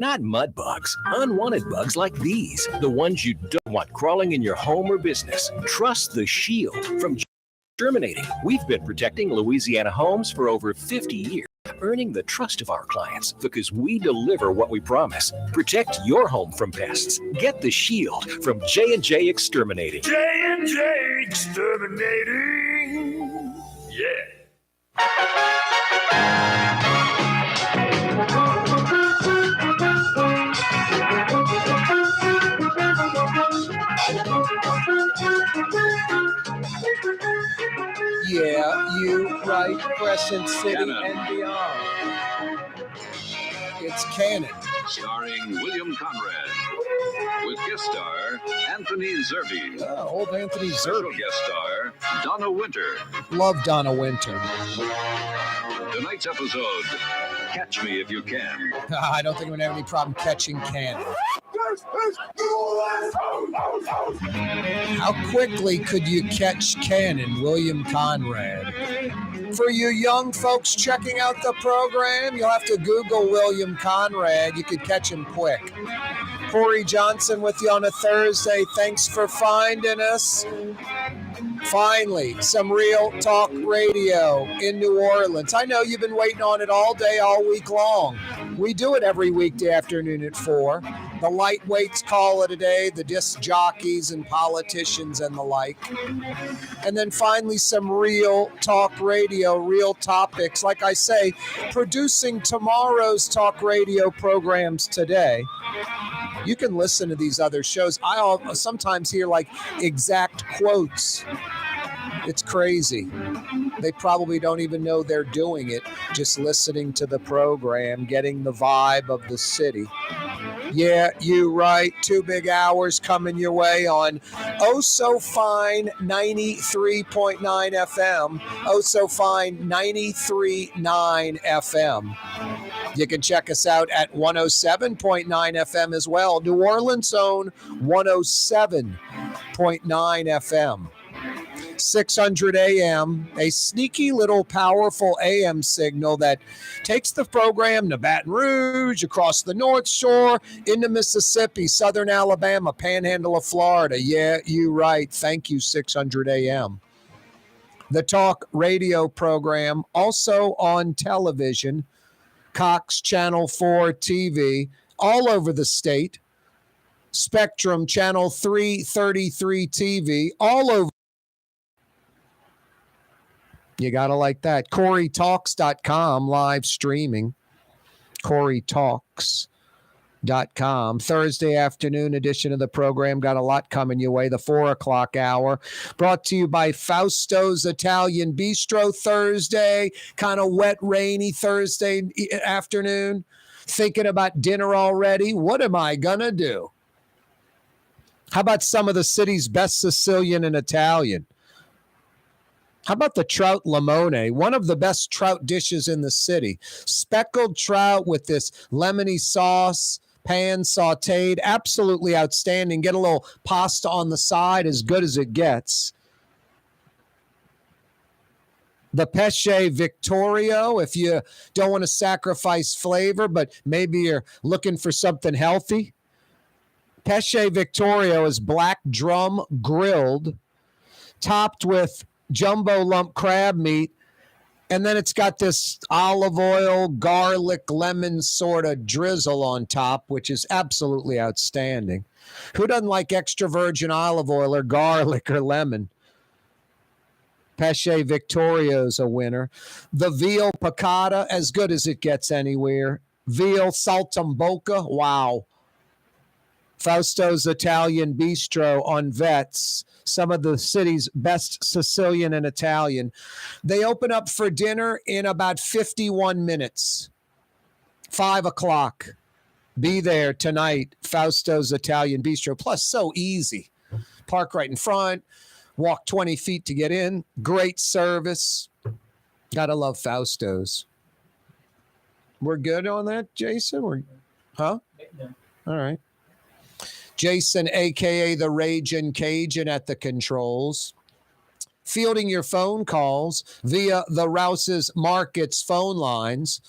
Not mud bugs, unwanted bugs like these, the ones you don't want crawling in your home or business. Trust the Shield from Germinating. We've been protecting Louisiana homes for over 50 years, earning the trust of our clients because we deliver what we promise. Protect your home from pests. Get the Shield from J&J Exterminating. J&J Exterminating. Yeah. Yeah, you right, Crescent City and beyond. It's Caan. Starring William Conrad. With guest star Anthony Zerbe. Old Anthony Special Zerbe. guest star Donna Winter. Love Donna Winter. Tonight's episode, Catch Me If You Can. I don't think I'm going to have any problem catching Caan. How quickly could you catch Caan, William Conrad? For you young folks checking out the program, you'll have to Google William Conrad. You could catch him quick. Corey Johnson with you on a Thursday. Thanks for finding us. Finally, some real talk radio in New Orleans. I know you've been waiting on it all day, all week long. We do it every weekday afternoon at 4. The lightweights call it a day, the disc jockeys and politicians and the like. And then finally, some real talk radio, real topics. Like I say, producing tomorrow's talk radio programs today. You can listen to these other shows. I sometimes hear like exact quotes. It's crazy. They probably don't even know they're doing it, just listening to the program, getting the vibe of the city. Yeah, you right. 2 big hours coming your way on Oh So Fine 93.9 FM. Oh So Fine 93.9 FM. You can check us out at 107.9 FM as well. New Orleans' own 107.9 FM. 600 AM, a sneaky little powerful AM signal that takes the program to Baton Rouge, across the North Shore, into Mississippi, Southern Alabama, Panhandle of Florida. Yeah, you right. Thank you, 600 AM. The talk radio program, also on television, Cox Channel 4 TV, all over the state. Spectrum Channel 333 TV, all over. You got to like that. CoreyTalks.com live streaming. CoreyTalks.com. Thursday afternoon edition of the program. Got a lot coming your way. The 4 o'clock hour. Brought to you by Fausto's Italian Bistro. Thursday. Kind of wet, rainy Thursday afternoon. Thinking about dinner already. What am I going to do? How about some of the city's best Sicilian and Italian? How about the trout limone, one of the best trout dishes in the city? Speckled trout with this lemony sauce, pan sauteed, absolutely outstanding. Get a little pasta on the side, as good as it gets. The Pesce Victorio, if you don't want to sacrifice flavor, but maybe you're looking for something healthy. Pesce Victorio is black drum grilled, topped with jumbo lump crab meat, and then it's got this olive oil, garlic, lemon sort of drizzle on top, which is absolutely outstanding. Who doesn't like extra virgin olive oil or garlic or lemon? Pesce Victorio's a winner. The veal piccata, as good as it gets anywhere. Veal saltimbocca, wow. Fausto's Italian Bistro on Vets, some of the city's best Sicilian and Italian. They open up for dinner in about 51 minutes. 5 o'clock. Be there tonight, Fausto's Italian Bistro. Plus, so easy. Park right in front, walk 20 feet to get in. Great service. Gotta love Fausto's. We're good on that, Jason? Huh? All right. Jason, a.k.a. the Ragin' Cajun at the controls. Fielding your phone calls via the Rouse's Markets phone lines.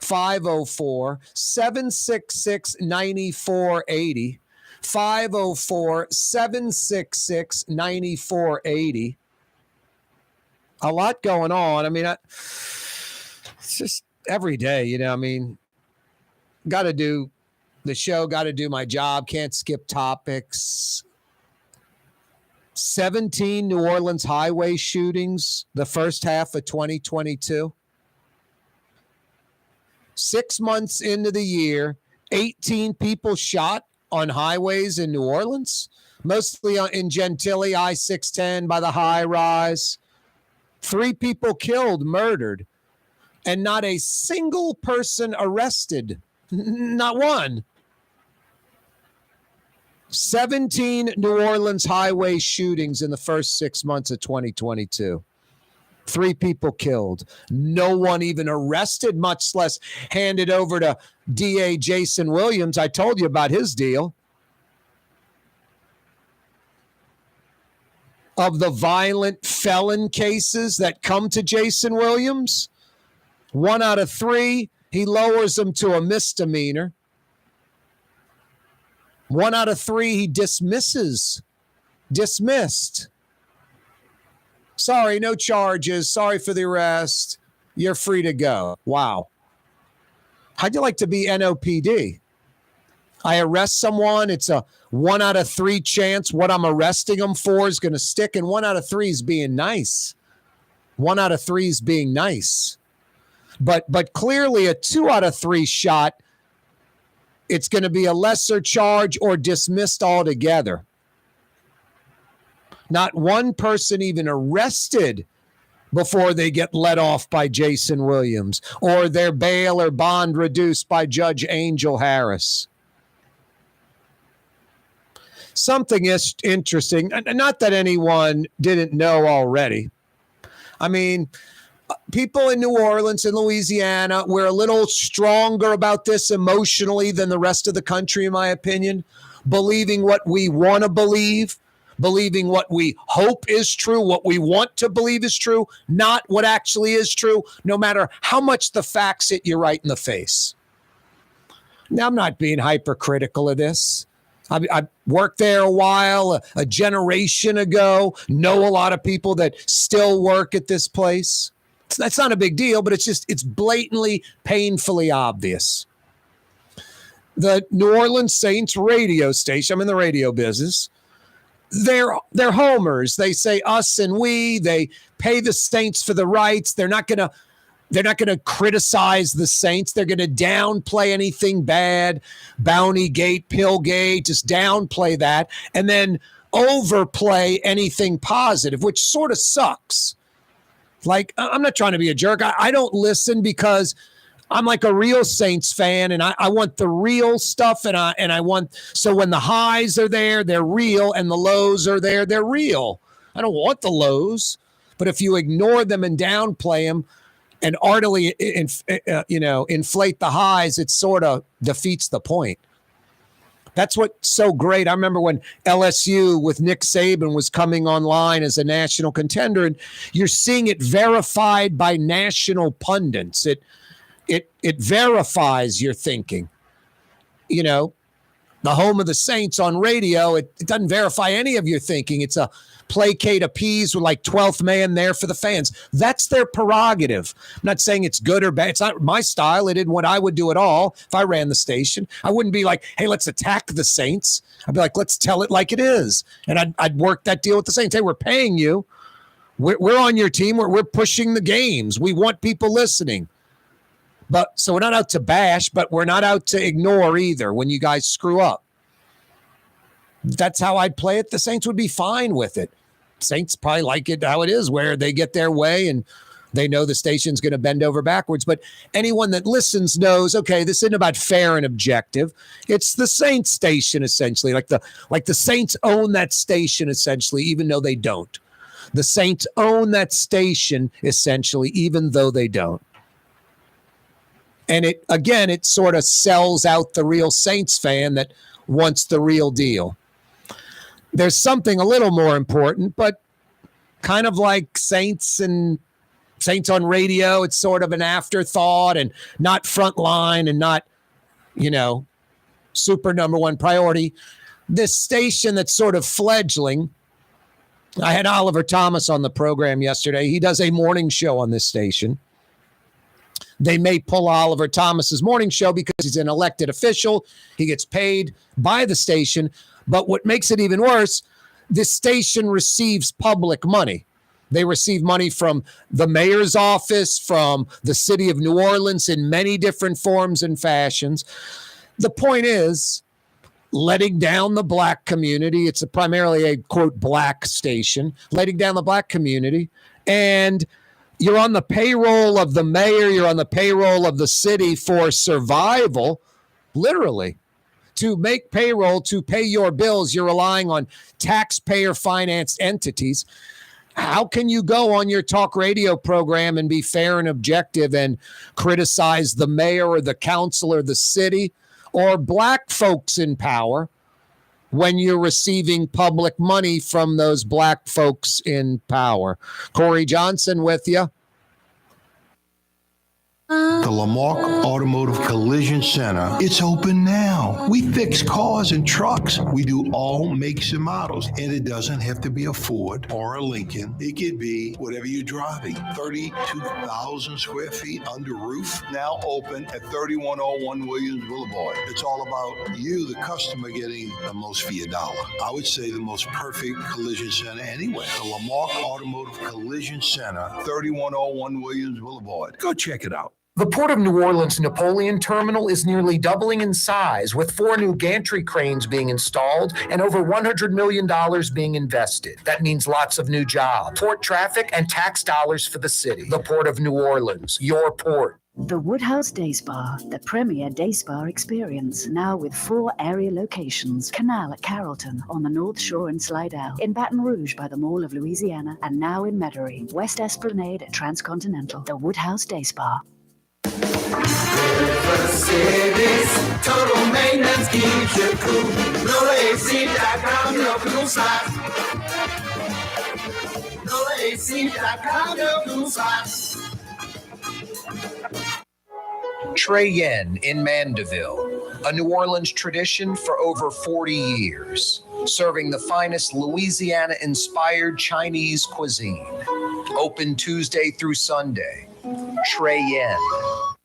504-766-9480. 504-766-9480. A lot going on. I mean, it's just every day, you know, I mean, got to do the show, got to do my job, can't skip topics. 17 New Orleans highway shootings the first half of 2022. 6 months into the year, 18 people shot on highways in New Orleans, mostly in Gentilly, I-610 by the high rise. 3 people killed, murdered, and not a single person arrested. Not one. 17 New Orleans highway shootings in the first 6 months of 2022. 3 people killed. No one even arrested, much less handed over to DA Jason Williams. I told you about his deal. Of the violent felon cases that come to Jason Williams, 1 out of 3, he lowers them to a misdemeanor. 1 out of 3, he dismissed. Sorry, no charges. Sorry for the arrest. You're free to go. Wow. How'd you like to be NOPD? I arrest someone. It's a 1 out of 3 chance what I'm arresting them for is going to stick. And 1 out of 3 is being nice. 1 out of 3 is being nice. But clearly a 2 out of 3 shot, it's going to be a lesser charge or dismissed altogether. Not one person even arrested before they get let off by Jason Williams or their bail or bond reduced by Judge Angel Harris. Something is interesting, not that anyone didn't know already. I mean, people in New Orleans and Louisiana, we're a little stronger about this emotionally than the rest of the country, in my opinion, believing what we want to believe, believing what we hope is true, what we want to believe is true, not what actually is true, no matter how much the facts hit you right in the face. Now, I'm not being hypercritical of this. I worked there a while, a generation ago, know a lot of people that still work at this place. That's not a big deal, but it's blatantly, painfully obvious. The New Orleans Saints radio station, I'm in the radio business, they're homers. They say us and we. They pay the Saints for the rights. They're not going to criticize the Saints. They're going to downplay anything bad, Bountygate, Pillgate, just downplay that, and then overplay anything positive, which sort of sucks. Like, I'm not trying to be a jerk. I don't listen because I'm like a real Saints fan, and I want the real stuff, and I want, so when the highs are there, they're real, and the lows are there, they're real. I don't want the lows, but if you ignore them and downplay them and artfully, inflate the highs, it sort of defeats the point. That's what's so great. I remember when LSU with Nick Saban was coming online as a national contender, and you're seeing it verified by national pundits. It verifies your thinking. You know, the home of the Saints on radio, it doesn't verify any of your thinking. It's a placate, appease, with like 12th man there for the fans. That's their prerogative. I'm not saying it's good or bad. It's not my style. It isn't what I would do at all if I ran the station. I wouldn't be like, hey, let's attack the Saints. I'd be like, let's tell it like it is. And I'd work that deal with the Saints. Hey, we're paying you. We're on your team. We're pushing the games. We want people listening. But so we're not out to bash, but we're not out to ignore either when you guys screw up. That's how I'd play it. The Saints would be fine with it. Saints probably like it how it is, where they get their way and they know the station's going to bend over backwards. But anyone that listens knows, okay, this isn't about fair and objective. It's the Saints station, essentially. Like the Saints own that station, essentially, even though they don't. The Saints own that station, essentially, even though they don't. And it sort of sells out the real Saints fan that wants the real deal. There's something a little more important, but kind of like Saints and Saints on radio, it's sort of an afterthought and not frontline and not, super number one priority. This station that's sort of fledgling. I had Oliver Thomas on the program yesterday. He does a morning show on this station. They may pull Oliver Thomas's morning show because he's an elected official. He gets paid by the station. But what makes it even worse, this station receives public money. They receive money from the mayor's office, from the city of New Orleans in many different forms and fashions. The point is, letting down the black community. It's primarily a, quote, black station, letting down the black community. And you're on the payroll of the mayor. You're on the payroll of the city for survival, literally. To make payroll, to pay your bills, you're relying on taxpayer-financed entities. How can you go on your talk radio program and be fair and objective and criticize the mayor or the council or the city or black folks in power when you're receiving public money from those black folks in power? Corey Johnson with you. The Lamarck Automotive Collision Center. It's open now. We fix cars and trucks. We do all makes and models. And it doesn't have to be a Ford or a Lincoln. It could be whatever you're driving. 32,000 square feet under roof. Now open at 3101 Williams Boulevard. It's all about you, the customer, getting the most for your dollar. I would say the most perfect collision center anywhere. The Lamarck Automotive Collision Center, 3101 Williams Boulevard. Go check it out. The Port of New Orleans Napoleon Terminal is nearly doubling in size, with 4 new gantry cranes being installed and over $100 million being invested. That means lots of new jobs, port traffic, and tax dollars for the city. The Port of New Orleans, your port. The Woodhouse Day Spa, the premier day spa experience, now with 4 area locations. Canal at Carrollton, on the North Shore and Slidell, in Baton Rouge by the Mall of Louisiana, and now in Metairie, West Esplanade at Transcontinental. The Woodhouse Day Spa. Total maintenance keeps you cool. NolaAC.com, your cool side. NolaAC.com, your cool side. Trey Yen in Mandeville, a New Orleans tradition for over 40 years, serving the finest Louisiana-inspired Chinese cuisine. Open Tuesday through Sunday. Trey Yen.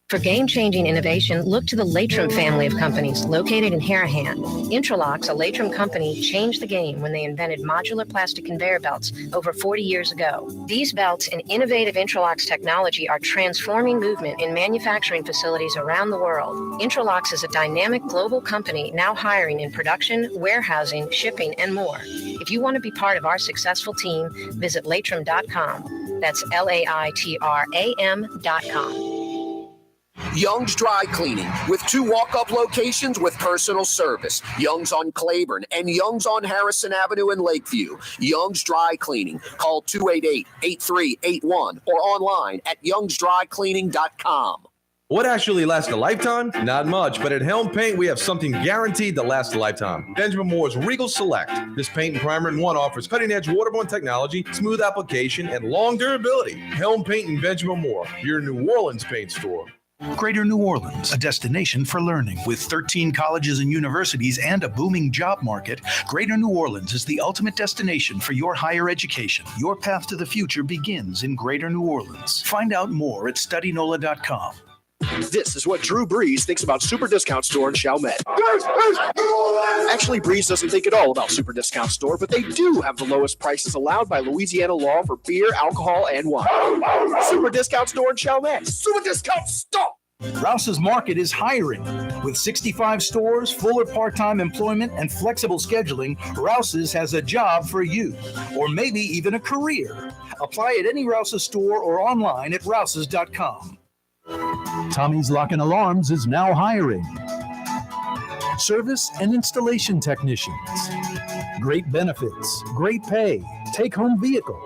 For game-changing innovation, look to the Latrim family of companies located in Harahan. Intralox, a Latrim company, changed the game when they invented modular plastic conveyor belts over 40 years ago. These belts and innovative Intralox technology are transforming movement in manufacturing facilities around the world. Intralox is a dynamic global company now hiring in production, warehousing, shipping, and more. If you want to be part of our successful team, visit Latrim.com. That's LAITRAM.com. Young's Dry Cleaning, with 2 walk-up locations with personal service. Young's on Claiborne and Young's on Harrison Avenue in Lakeview. Young's Dry Cleaning. Call 288-8381 or online at youngsdrycleaning.com. What actually lasts a lifetime? Not much, but at Helm Paint, we have something guaranteed to last a lifetime. Benjamin Moore's Regal Select. This paint and primer in one offers cutting-edge waterborne technology, smooth application, and long durability. Helm Paint and Benjamin Moore, your New Orleans paint store. Greater New Orleans, a destination for learning. With 13 colleges and universities and a booming job market, Greater New Orleans is the ultimate destination for your higher education. Your path to the future begins in Greater New Orleans. Find out more at studynola.com. This is what Drew Brees thinks about Super Discount Store in Chalmette. Actually, Brees doesn't think at all about Super Discount Store, but they do have the lowest prices allowed by Louisiana law for beer, alcohol, and wine. Super Discount Store in Chalmette. Super Discount Store! Rouse's Market is hiring. With 65 stores, full or part-time employment, and flexible scheduling, Rouse's has a job for you, or maybe even a career. Apply at any Rouse's store or online at rouses.com. Tommy's Lock and Alarms is now hiring service and installation technicians. Great benefits, great pay, take-home vehicle.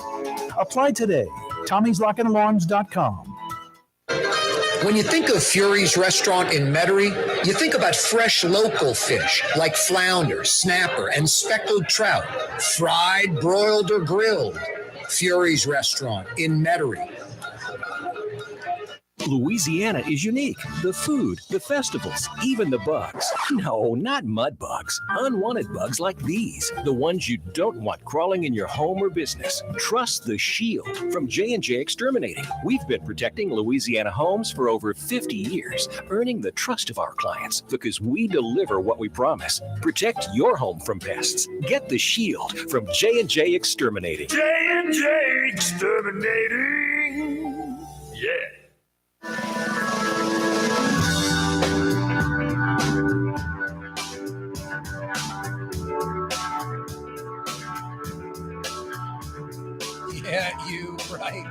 Apply today. Tommy'sLockandAlarms.com. When you think of Fury's restaurant in Metairie, you think about fresh local fish like flounder, snapper, and speckled trout, fried, broiled, or grilled. Fury's restaurant in Metairie. Louisiana is unique. The food, the festivals, even the bugs. No, not mud bugs. Unwanted bugs like these. The ones you don't want crawling in your home or business. Trust the Shield from J&J Exterminating. We've been protecting Louisiana homes for over 50 years, earning the trust of our clients because we deliver what we promise. Protect your home from pests. Get the Shield from J&J Exterminating. J&J Exterminating. Yeah. Yeah, you right.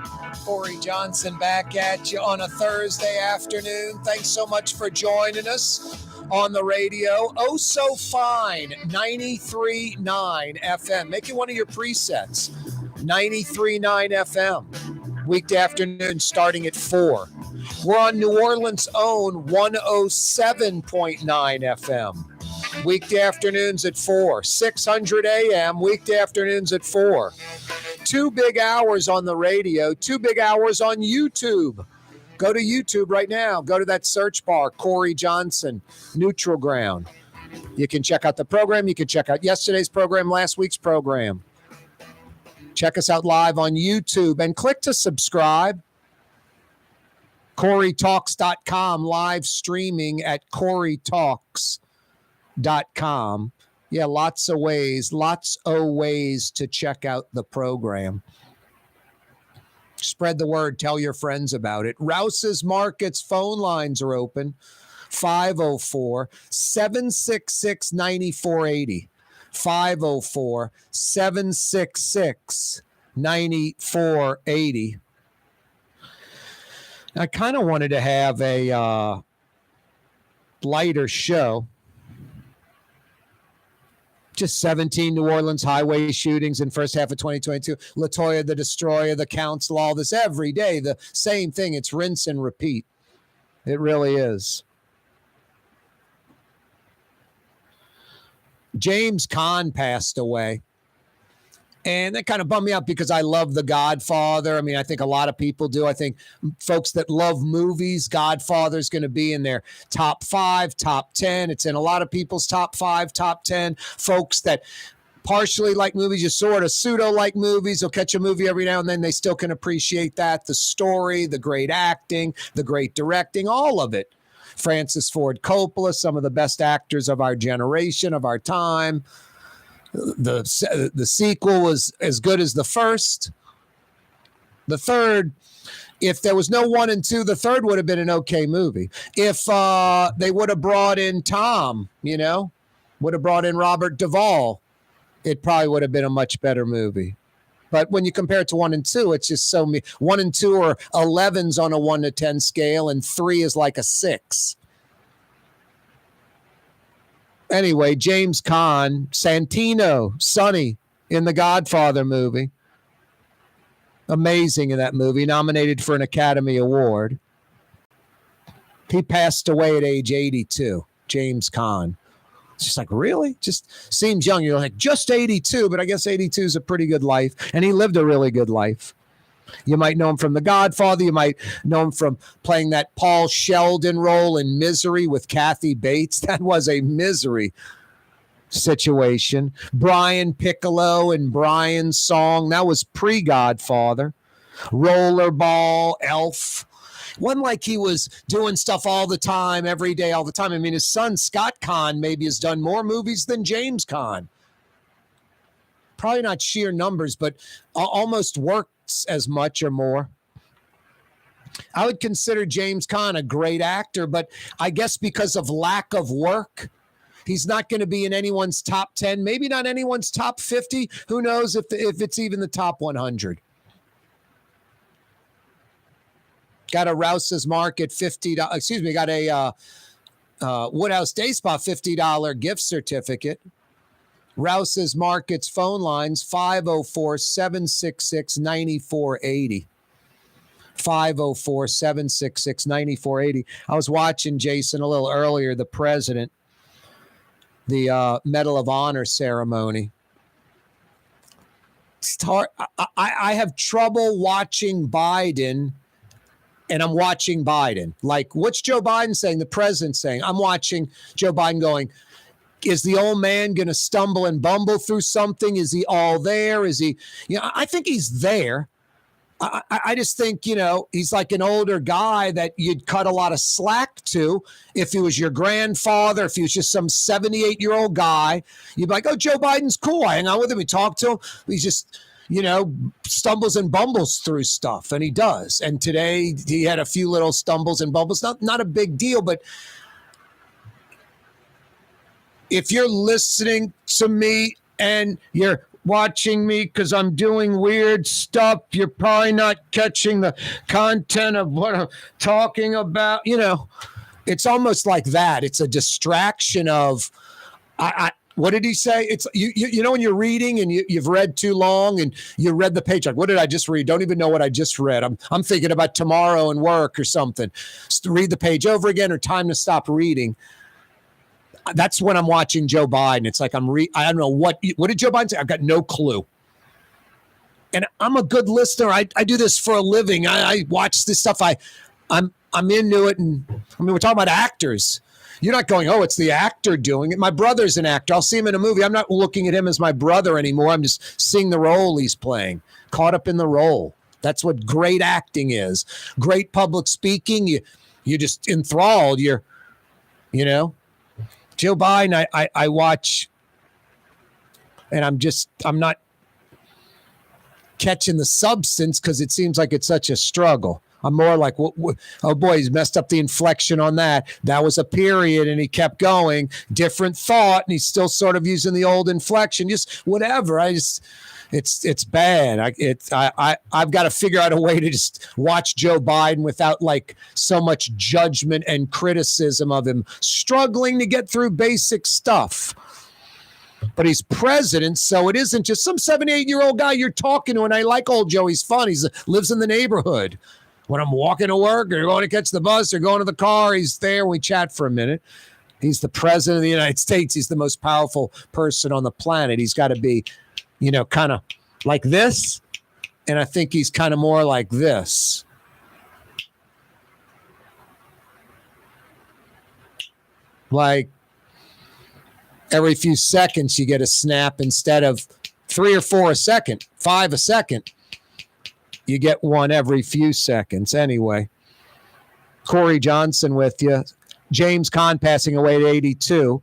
Corey Johnson back at you on a Thursday afternoon. Thanks so much for joining us on the radio. Oh, so fine. 93.9 FM. Make it one of your presets. 93.9 FM. Weekday afternoon starting at 4. We're on New Orleans' own 107.9 FM. Weekday afternoons at 4. 600 AM. Weekday afternoons at 4. 2 big hours on the radio, 2 big hours on YouTube. Go to YouTube right now. Go to that search bar, Corey Johnson, Neutral Ground. You can check out the program. You can check out yesterday's program, last week's program. Check us out live on YouTube and click to subscribe. CoreyTalks.com, live streaming at CoreyTalks.com. Yeah, lots of ways to check out the program. Spread the word. Tell your friends about it. Rouse's Markets phone lines are open. 504-766-9480. 504-766-9480. I kind of wanted to have a lighter show. Just 17 New Orleans highway shootings in first half of 2022. LaToya the Destroyer, the Council, all this every day. The same thing. It's rinse and repeat. It really is. James Caan passed away. And that kind of bummed me out because I love The Godfather. I mean, I think a lot of people do. I think folks that love movies, Godfather is going to be in their top 5, top 10. It's in a lot of people's top 5, top 10. Folks that partially like movies, just sort of pseudo like movies. They'll catch a movie every now and then. They still can appreciate that. The story, the great acting, the great directing, all of it. Francis Ford Coppola, some of the best actors of our generation, of our time. The sequel was as good as the first. The third, if there was no 1 and 2, the third would have been an okay movie. If they would have brought in Tom, would have brought in Robert Duvall, it probably would have been a much better movie. But when you compare it to 1 and 2, it's just so 1 and 2 are 11s on a 1 to 10 scale, and 3 is like a 6. Anyway, James Caan, Santino, Sonny in the Godfather movie. Amazing in that movie, nominated for an Academy Award. He passed away at age 82, James Caan. It's just like, really? Just seems young. You're like, just 82, but I guess 82 is a pretty good life. And he lived a really good life. You might know him from The Godfather. You might know him from playing that Paul Sheldon role in Misery with Kathy Bates. That was a Misery situation. Brian Piccolo and Brian's Song. That was pre-Godfather. Rollerball, Elf. Wasn't like he was doing stuff all the time, every day, all the time. I mean, his son, Scott Caan, maybe has done more movies than James Caan. Probably not sheer numbers, but almost worked as much or more. I would consider James Caan a great actor, but I guess because of lack of work, he's not going to be in anyone's top 10, maybe not anyone's top 50. Who knows if it's even the top 100. Got a Rouse's Market $50, got a Woodhouse Day Spa $50 gift certificate. Rouse's Markets phone lines, 504-766-9480. 504-766-9480. I was watching, Jason, a little earlier, the president, the Medal of Honor ceremony. It's hard. I have trouble watching Biden and I'm watching Biden. Like, what's Joe Biden saying? The president saying? I'm watching Joe Biden going, is the old man going to stumble and bumble through something? Is he all there? Is he, I think he's there. I just think, he's like an older guy that you'd cut a lot of slack to if he was your grandfather, if he was just some 78-year-old guy. You'd be like, oh, Joe Biden's cool. I hang out with him. We talk to him. He's just, stumbles and bumbles through stuff, and he does. And today he had a few little stumbles and bumbles. Not a big deal, but if you're listening to me and you're watching me because I'm doing weird stuff, you're probably not catching the content of what I'm talking about. It's almost like that. It's a distraction of, what did he say? It's when you're reading and you've read too long and you read the page, like, what did I just read? Don't even know what I just read. I'm thinking about tomorrow and work or something. Read the page over again, or time to stop reading. That's when I'm watching Joe Biden. It's like I don't know what did Joe Biden say? I've got no clue. And I'm a good listener. I do this for a living. I watch this stuff. I'm into it. And we're talking about actors. You're not going, oh, it's the actor doing it. My brother's an actor. I'll see him in a movie. I'm not looking at him as my brother anymore. I'm just seeing the role he's playing, caught up in the role. That's what great acting is. Great public speaking. You're just enthralled. Joe Biden, I watch, and I'm not catching the substance because it seems like it's such a struggle. I'm more like, oh boy, he's messed up the inflection on that. That was a period, and he kept going. Different thought, and he's still sort of using the old inflection. Just whatever. It's bad. I've got to figure out a way to just watch Joe Biden without like so much judgment and criticism of him struggling to get through basic stuff. But he's president, so it isn't just some 78-year-old guy you're talking to. And I like old Joe. He's fun. He lives in the neighborhood. When I'm walking to work or going to catch the bus or going to the car, he's there. We chat for a minute. He's the president of the United States. He's the most powerful person on the planet. He's got to be, kind of like this. And I think he's kind of more like this. Like every few seconds, you get a snap instead of 3 or 4 a second, 5 a second. You get one every few seconds. Anyway, Corey Johnson with you. James Caan passing away at 82.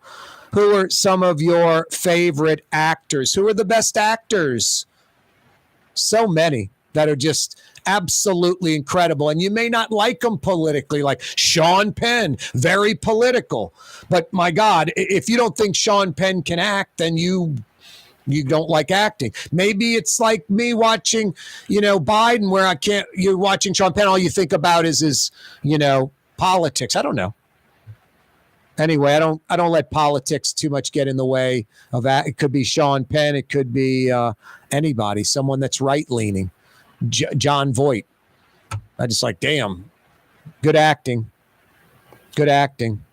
Who are some of your favorite actors? Who are the best actors? So many that are just absolutely incredible. And you may not like them politically, like Sean Penn, very political. But my God, if you don't think Sean Penn can act, then you don't like acting. Maybe it's like me watching, Biden, where you're watching Sean Penn, all you think about is his, politics. I don't know. Anyway, I don't let politics too much get in the way of that. It could be Sean Penn. It could be anybody, someone that's right-leaning. John Voight. I just like, damn, good acting. Good acting.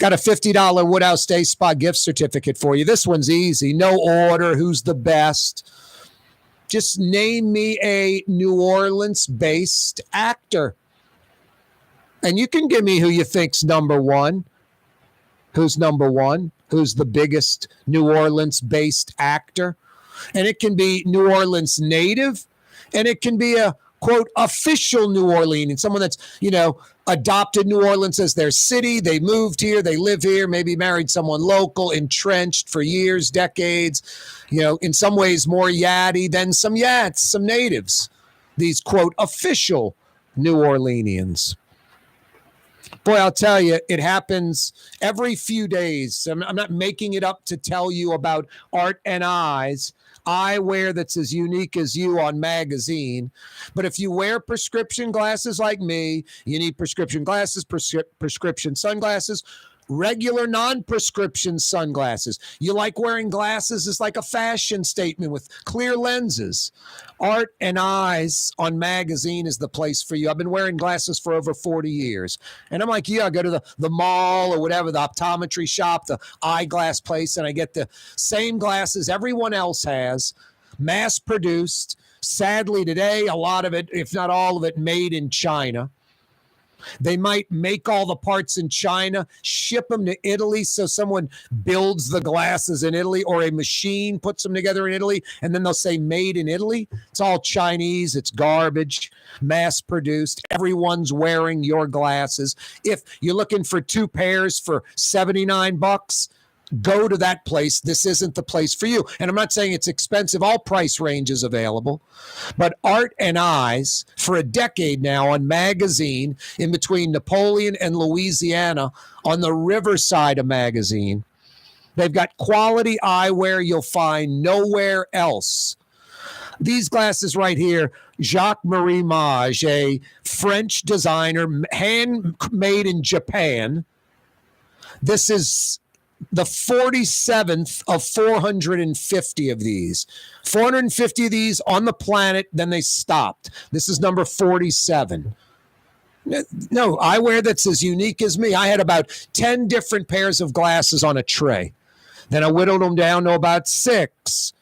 Got a $50 Woodhouse Day Spa gift certificate for you. This one's easy. No order. Who's the best? Just name me a New Orleans-based actor. And you can give me who you think's number one. Who's number one? Who's the biggest New Orleans-based actor? And it can be New Orleans native, and it can be a, quote, official New Orleans, someone that's, adopted New Orleans as their city. They moved here. They live here, maybe married someone local, entrenched for years, decades, in some ways more yatty than some Yats, some natives. These, quote, official New Orleanians. Boy, I'll tell you, it happens every few days. I'm not making it up to tell you about Art and I's eyewear that's as unique as you on magazine. But if you wear prescription glasses like me, you need prescription glasses, prescription sunglasses, regular non-prescription sunglasses. You like wearing glasses? It's like a fashion statement with clear lenses. Art and Eyes on magazine is the place for you. I've been wearing glasses for over 40 years. And I'm like, yeah, I go to the mall or whatever, the optometry shop, the eyeglass place, and I get the same glasses everyone else has, mass-produced, Sadly, today, a lot of it, if not all of it, made in China. They might make all the parts in China, ship them to Italy so someone builds the glasses in Italy, or a machine puts them together in Italy, and then they'll say made in Italy. It's all Chinese. It's garbage, mass produced. Everyone's wearing your glasses. If you're looking for 2 pairs for $79, go to that place. This isn't the place for you. And I'm not saying it's expensive. All price ranges available. But Art and Eyes, for a decade now on Magazine, in between Napoleon and Louisiana, on the riverside of Magazine, they've got quality eyewear you'll find nowhere else. These glasses right here, Jacques-Marie Mage, a French designer, handmade in Japan. This is the 47th of 450 of these. 450 of these on the planet, then they stopped. This is number 47. No, eyewear that's as unique as me. I had about 10 different pairs of glasses on a tray. Then I whittled them down to about 6.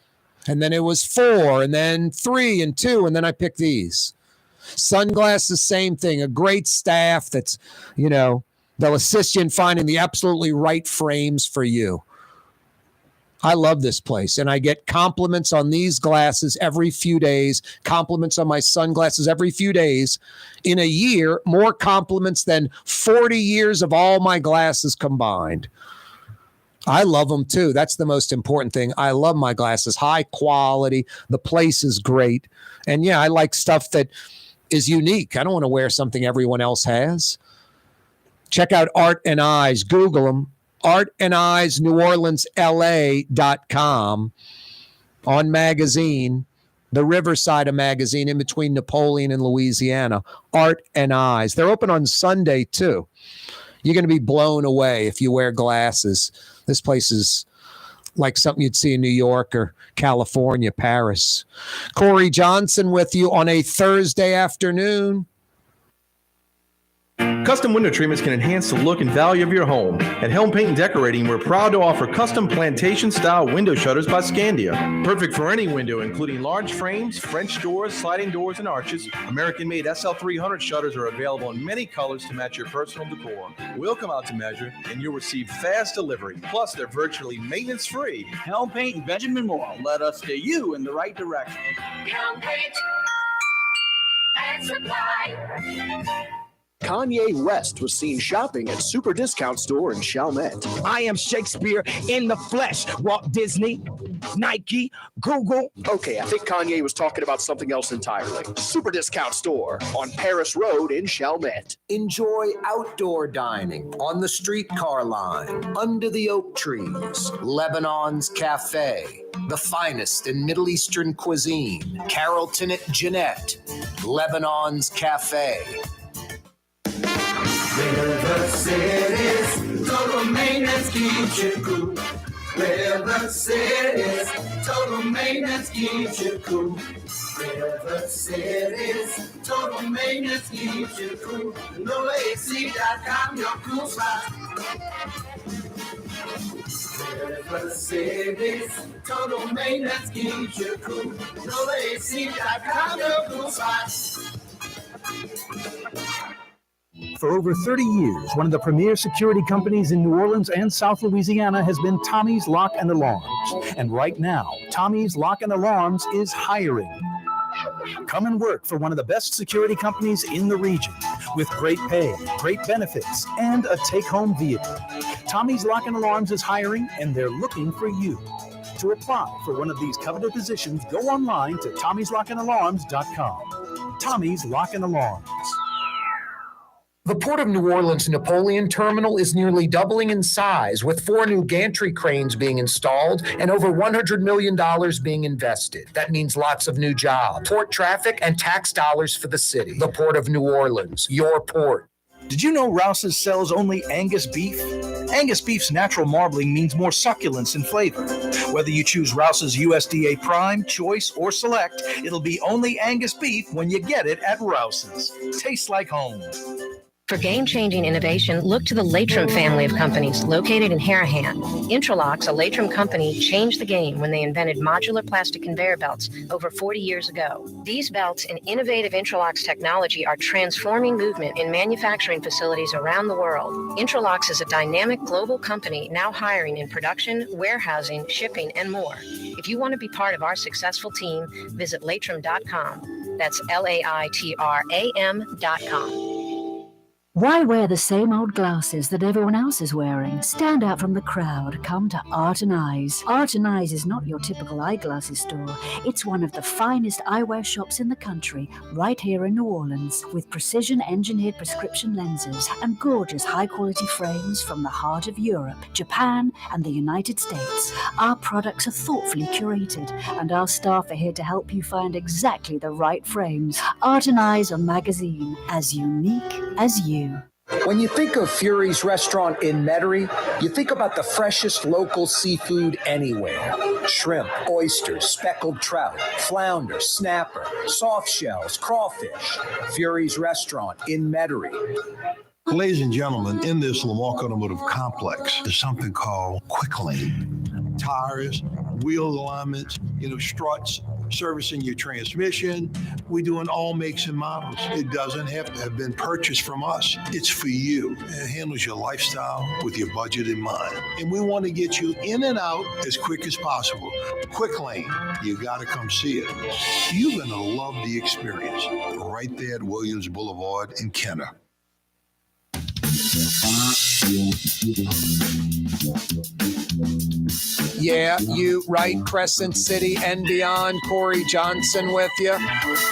And then it was 4, and then 3 and 2, and then I picked these. Sunglasses, same thing. A great staff that's, they'll assist you in finding the absolutely right frames for you. I love this place, and I get compliments on these glasses every few days, compliments on my sunglasses every few days. In a year, more compliments than 40 years of all my glasses combined. I love them too. That's the most important thing. I love my glasses. High quality. The place is great. And yeah, I like stuff that is unique. I don't want to wear something everyone else has. Check out Art and Eyes. Google them. Art and Eyes, NewOrleansLA.com. On Magazine, the riverside of Magazine, in between Napoleon and Louisiana. Art and Eyes. They're open on Sunday too. You're going to be blown away if you wear glasses. This place is like something you'd see in New York or California, Paris. Corey Johnson with you on a Thursday afternoon. Custom window treatments can enhance the look and value of your home. At Helm Paint and Decorating, we're proud to offer custom plantation-style window shutters by Scandia. Perfect for any window, including large frames, French doors, sliding doors, and arches. American-made SL300 shutters are available in many colors to match your personal decor. We'll come out to measure, and you'll receive fast delivery. Plus, they're virtually maintenance-free. Helm Paint and Benjamin Moore led us steer you in the right direction. Helm Paint and Supply. Kanye West was seen shopping at Super Discount Store in Chalmette. I am Shakespeare in the flesh. Walt Disney, Nike, Google. Okay, I think Kanye was talking about something else entirely. Super Discount Store on Paris Road in Chalmette. Enjoy outdoor dining on the streetcar line, under the oak trees, Lebanon's Cafe, the finest in Middle Eastern cuisine, Carrollton at Jeanette, Lebanon's Cafe. River City's total maintenance keeps you cool. River City's total maintenance keeps you cool. River City's total maintenance keeps you cool. NoAC.com, your cool spot. River City's total maintenance keeps you cool. NoAC.com, your cool spot. For over 30 years, one of the premier security companies in New Orleans and South Louisiana has been Tommy's Lock and Alarms. And right now, Tommy's Lock and Alarms is hiring. Come and work for one of the best security companies in the region with great pay, great benefits, and a take-home vehicle. Tommy's Lock and Alarms is hiring, and they're looking for you. To apply for one of these coveted positions, go online to Tommy'sLockandAlarms.com. Tommy's Lock and Alarms. The Port of New Orleans Napoleon Terminal is nearly doubling in size, with 4 new gantry cranes being installed and over $100 million being invested. That means lots of new jobs, port traffic, and tax dollars for the city. The Port of New Orleans, your port. Did you know Rouse's sells only Angus beef? Angus beef's natural marbling means more succulence and flavor. Whether you choose Rouse's USDA Prime, Choice, or Select, it'll be only Angus beef when you get it at Rouse's. Tastes like home. For game-changing innovation, look to the Latrim family of companies located in Harahan. Intralox, a Latrim company, changed the game when they invented modular plastic conveyor belts over 40 years ago. These belts and innovative Intralox technology are transforming movement in manufacturing facilities around the world. Intralox is a dynamic global company now hiring in production, warehousing, shipping, and more. If you want to be part of our successful team, visit latrim.com. That's LAITRAM.com. Why wear the same old glasses that everyone else is wearing? Stand out from the crowd. Come to Art and Eyes. Art and Eyes is not your typical eyeglasses store. It's one of the finest eyewear shops in the country, right here in New Orleans, with precision-engineered prescription lenses and gorgeous high-quality frames from the heart of Europe, Japan, and the United States. Our products are thoughtfully curated, and our staff are here to help you find exactly the right frames. Art and Eyes on Magazine, as unique as you. When you think of Fury's restaurant in Metairie, you think about the freshest local seafood anywhere. Shrimp, oysters, speckled trout, flounder, snapper, soft shells, crawfish. Fury's restaurant in Metairie. Ladies and gentlemen, in this Lamarck Automotive Complex is something called Quick Lane. Tires, wheel alignments, struts, servicing your transmission. We're doing all makes and models. It doesn't have to have been purchased from us. It's for you. It handles your lifestyle with your budget in mind. And we want to get you in and out as quick as possible. Quick Lane, you got to come see it. You're going to love the experience right there at Williams Boulevard in Kenner. Yeah, you right, Crescent City and beyond. Corey Johnson with you.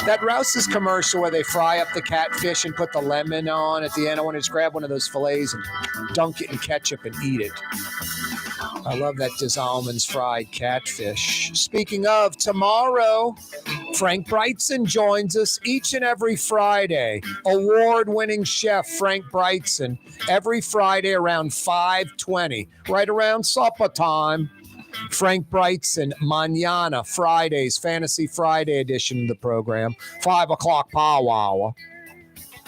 That Rouse's commercial where they fry up the catfish and put the lemon on at the end. I want to just grab one of those fillets and dunk it in ketchup and eat it. I love that Des Allemands fried catfish. Speaking of, tomorrow, Frank Brightson joins us each and every Friday. Award-winning chef Frank Brightson, every Friday around 5:20, right around supper time. Frank Brightson, Mañana, Fridays, Fantasy Friday edition of the program, 5 o'clock power hour.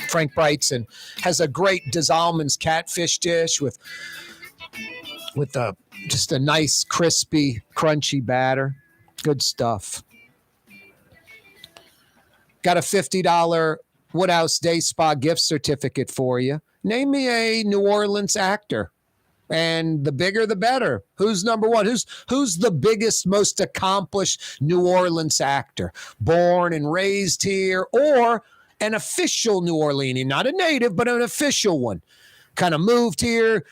Frank Brightson has a great Des Allemands catfish dish with just a nice, crispy, crunchy batter. Good stuff. Got a $50 Woodhouse Day Spa gift certificate for you. Name me a New Orleans actor. And the bigger, the better. Who's number one? Who's the biggest, most accomplished New Orleans actor? Born and raised here, or an official New Orleanian, not a native, but an official one. Kind of moved here,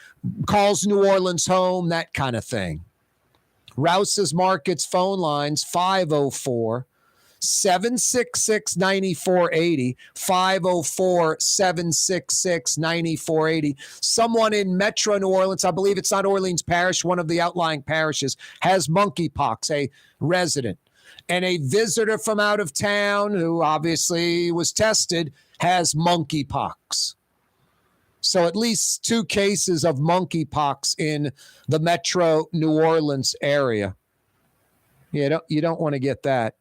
calls New Orleans home, that kind of thing. Rouse's Markets phone lines, 504-766-9480, 504-766-9480. Someone in Metro New Orleans, I believe it's not Orleans Parish, one of the outlying parishes, has monkeypox, a resident. And a visitor from out of town who obviously was tested has monkeypox. So at least 2 cases of monkeypox in the Metro New Orleans area. You don't want to get that.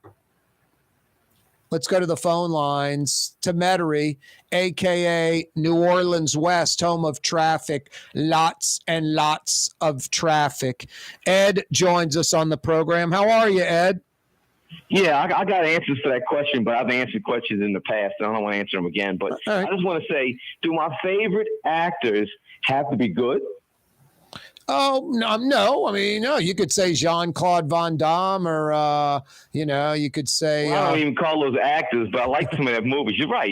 Let's go to the phone lines to Metairie, a.k.a. New Orleans West, home of traffic, lots and lots of traffic. Ed joins us on the program. How are you, Ed? Yeah, I got answers to that question, but I've answered questions in the past. I don't want to answer them again. But right. I just want to say, do my favorite actors have to be good? Oh, no. I mean, no, you could say Jean-Claude Van Damme or, you could say. Well, I don't even call those actors, but I like some of their movies. You're right.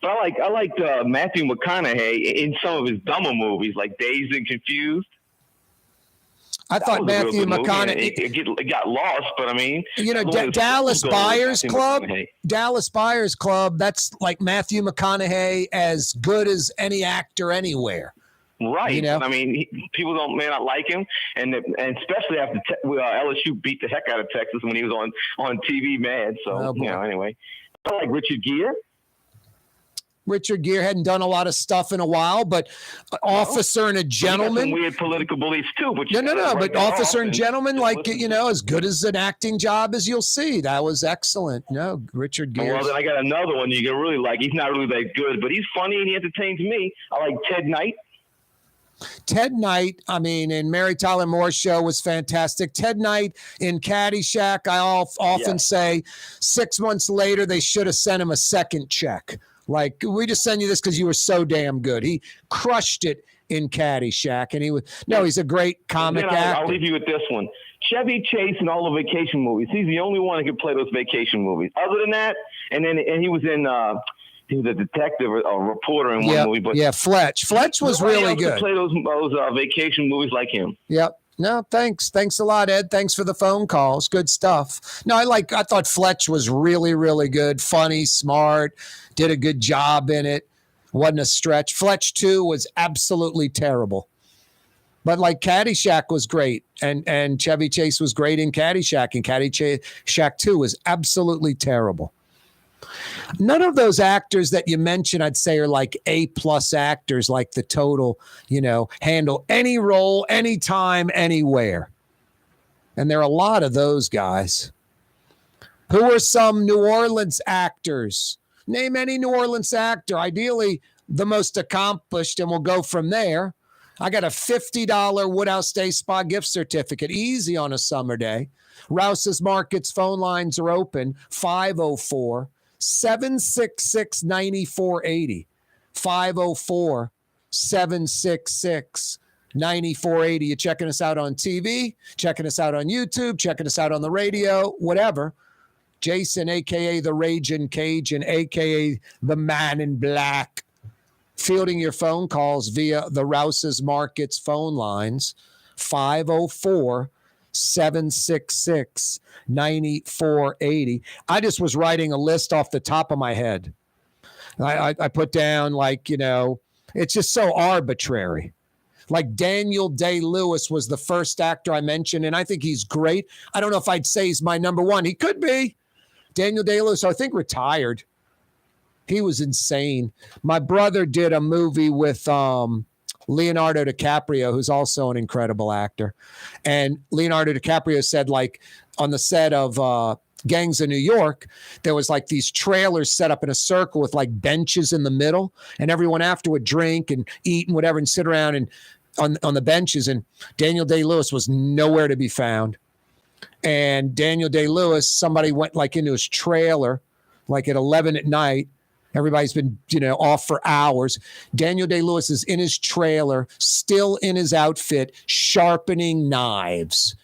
But I like Matthew McConaughey in some of his dumber movies, like Dazed and Confused. I thought Matthew McConaughey. It got lost, but I mean, Dallas Buyers Club. That's like Matthew McConaughey, as good as any actor anywhere. Right. I mean, people may not like him, and especially after LSU beat the heck out of Texas when he was on TV, man. So anyway, I like Richard Gere. Richard Gere hadn't done a lot of stuff in a while, but Officer and a Gentleman. Some weird political beliefs too, but no. But Officer and Gentleman, like, as good as an acting job as you'll see. That was excellent. No, Richard Gere. Well, then I got another one you can really like. He's not really that good, but he's funny and he entertains me. I like Ted Knight. Ted Knight, I mean, in Mary Tyler Moore's show was fantastic. Ted Knight in Caddyshack, I often say 6 months later, they should have sent him a second check. Like, we just send you this because you were so damn good. He crushed it in Caddyshack, and he's a great comic actor. I'll leave you with this one. Chevy Chase in all the vacation movies. He's the only one who can play those vacation movies. Other than that, and he was in he was a detective or a reporter in one movie. But Fletch. Fletch was really good. Play those vacation movies like him. Yep. No, thanks. Thanks a lot, Ed. Thanks for the phone calls. Good stuff. No, I thought Fletch was really, really good. Funny, smart, did a good job in it. Wasn't a stretch. Fletch 2 was absolutely terrible. But like Caddyshack was great. And Chevy Chase was great in Caddyshack. And Caddyshack 2 was absolutely terrible. None of those actors that you mentioned, I'd say, are like A-plus actors, like the total, handle any role, anytime, anywhere. And there are a lot of those guys. Who are some New Orleans actors? Name any New Orleans actor, ideally the most accomplished, and we'll go from there. I got a $50 Woodhouse Day Spa gift certificate, easy on a summer day. Rouse's Markets phone lines are open, 504-766-9480. 504-766-9480. You're checking us out on TV, checking us out on YouTube, checking us out on the radio, whatever. Jason, a.k.a. the Ragin' Cajun, a.k.a. the Man in Black, fielding your phone calls via the Rouse's Markets phone lines, 504-766-9480. I just was writing a list off the top of my head. I put down, it's just so arbitrary. Like Daniel Day-Lewis was the first actor I mentioned, and I think he's great. I don't know if I'd say he's my number one. He could be. Daniel Day-Lewis, I think, retired. He was insane. My brother did a movie with Leonardo DiCaprio, who's also an incredible actor. And Leonardo DiCaprio said, on the set of Gangs of New York, there was these trailers set up in a circle with benches in the middle, and everyone after would drink and eat and whatever and sit around and on the benches. And Daniel Day-Lewis was nowhere to be found. And Daniel Day-Lewis, somebody went into his trailer at 11 at night. Everybody's been, off for hours. Daniel Day-Lewis is in his trailer, still in his outfit, sharpening knives.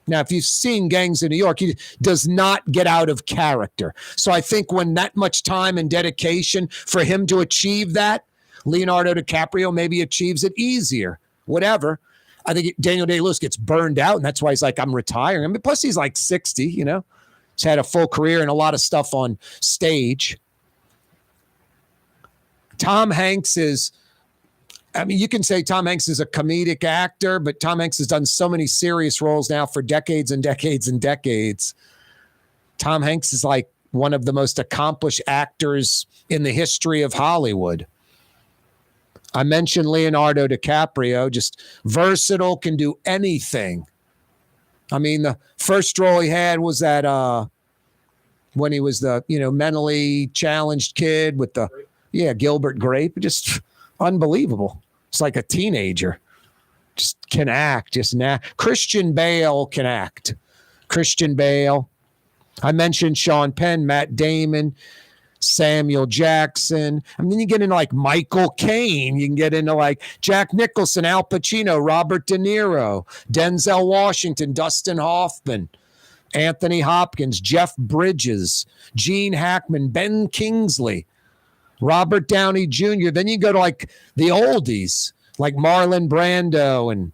Now, if you've seen Gangs of New York, he does not get out of character. So I think when that much time and dedication for him to achieve that, Leonardo DiCaprio maybe achieves it easier, whatever. I think Daniel Day-Lewis gets burned out, and that's why he's I'm retiring. I mean, plus he's 60, He's had a full career and a lot of stuff on stage. Tom Hanks is, you can say Tom Hanks is a comedic actor, but Tom Hanks has done so many serious roles now for decades and decades and decades. Tom Hanks is one of the most accomplished actors in the history of Hollywood. I mentioned Leonardo DiCaprio, just versatile, can do anything. I mean, the first role he had was that when he was the, mentally challenged kid with Gilbert Grape. Just unbelievable. It's like a teenager. Just can act. Christian Bale can act. Christian Bale. I mentioned Sean Penn, Matt Damon, Samuel Jackson. Then you get into Michael Caine. You can get into Jack Nicholson, Al Pacino, Robert De Niro, Denzel Washington, Dustin Hoffman, Anthony Hopkins, Jeff Bridges, Gene Hackman, Ben Kingsley, Robert Downey Jr. Then you go to the oldies, like Marlon Brando and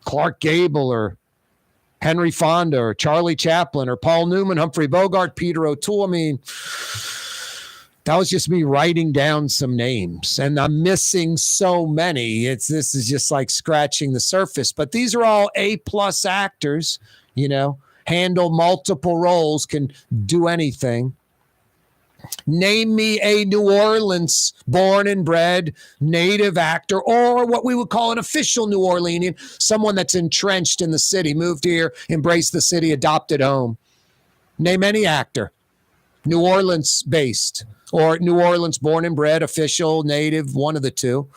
Clark Gable or Henry Fonda or Charlie Chaplin or Paul Newman, Humphrey Bogart, Peter O'Toole. That was just me writing down some names, and I'm missing so many. This is just scratching the surface, but these are all A-plus actors, handle multiple roles, can do anything. Name me a New Orleans born and bred native actor, or what we would call an official New Orleanian, someone that's entrenched in the city, moved here, embraced the city, adopted home. Name any actor, New Orleans based, or New Orleans born and bred, official, native, one of the two.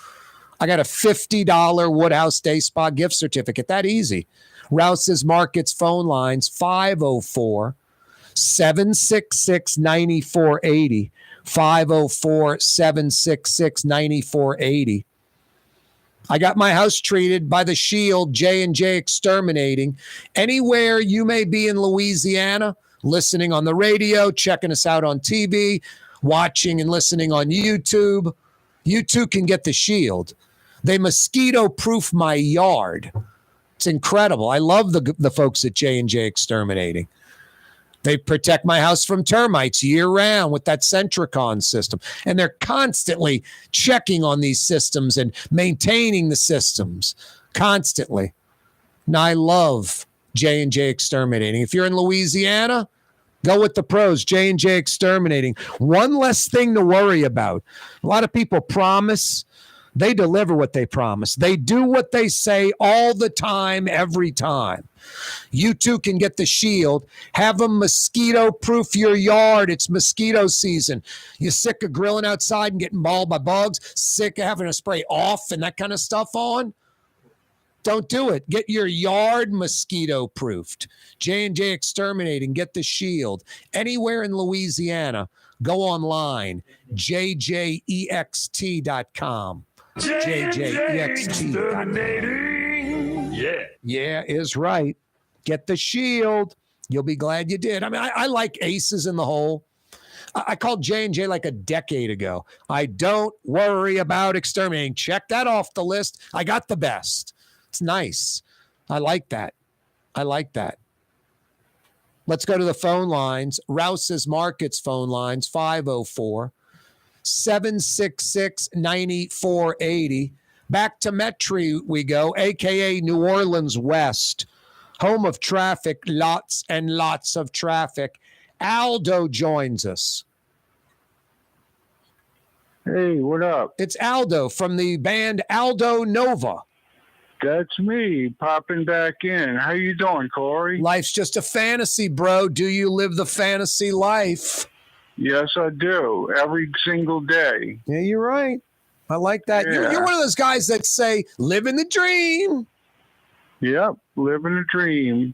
I got a $50 Woodhouse Day Spa gift certificate. That easy. Rouse's Markets phone lines, 504-766-9480. 504-766-9480. I got my house treated by the Shield, J&J Exterminating. Anywhere you may be in Louisiana, listening on the radio, checking us out on TV, watching and listening on YouTube, you too can get the Shield. They mosquito-proof my yard. It's incredible. I love the folks at J&J Exterminating. They protect my house from termites year-round with that Centricon system. And they're constantly checking on these systems and maintaining the systems constantly. Now, I love J&J Exterminating. If you're in Louisiana, go with the pros, J&J Exterminating. One less thing to worry about. A lot of people promise. They deliver what they promise. They do what they say all the time, every time. You too can get the Shield. Have them mosquito-proof your yard. It's mosquito season. You sick of grilling outside and getting mauled by bugs? Sick of having to spray off and that kind of stuff on? Don't do it. Get your yard mosquito-proofed. J&J Exterminating. Get the Shield. Anywhere in Louisiana, go online. JJEXT.com. JJEXT.com. Yeah, is right. Get the Shield. You'll be glad you did. I mean, I like aces in the hole. I called J&J like a decade ago. I don't worry about exterminating. Check that off the list. I got the best. It's nice. I like that. Let's go to the phone lines. Rouse's Markets phone lines, 504-766-9480. Back to Metri we go, a.k.a. New Orleans West, home of traffic, lots and lots of traffic. Aldo joins us. Hey, what up? It's Aldo from the band Aldo Nova. That's me, popping back in. How you doing, Corey? Life's just a fantasy, bro. Do you live the fantasy life? Yes, I do. Every single day. Yeah, you're right. I like that. Yeah. You're one of those guys that say, living the dream. Yep, living the dream.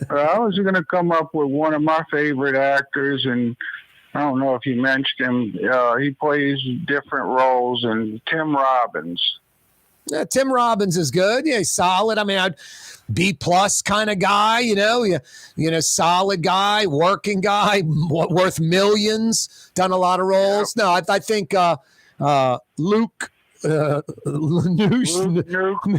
I was going to come up with one of my favorite actors, and I don't know if you mentioned him. He plays different roles, and Tim Robbins. Yeah, Tim Robbins is good. Yeah, he's solid. I mean, I'd B+ kind of guy, you know, solid guy, working guy, worth millions, done a lot of roles. Yeah. No, I think Luke Lelouch,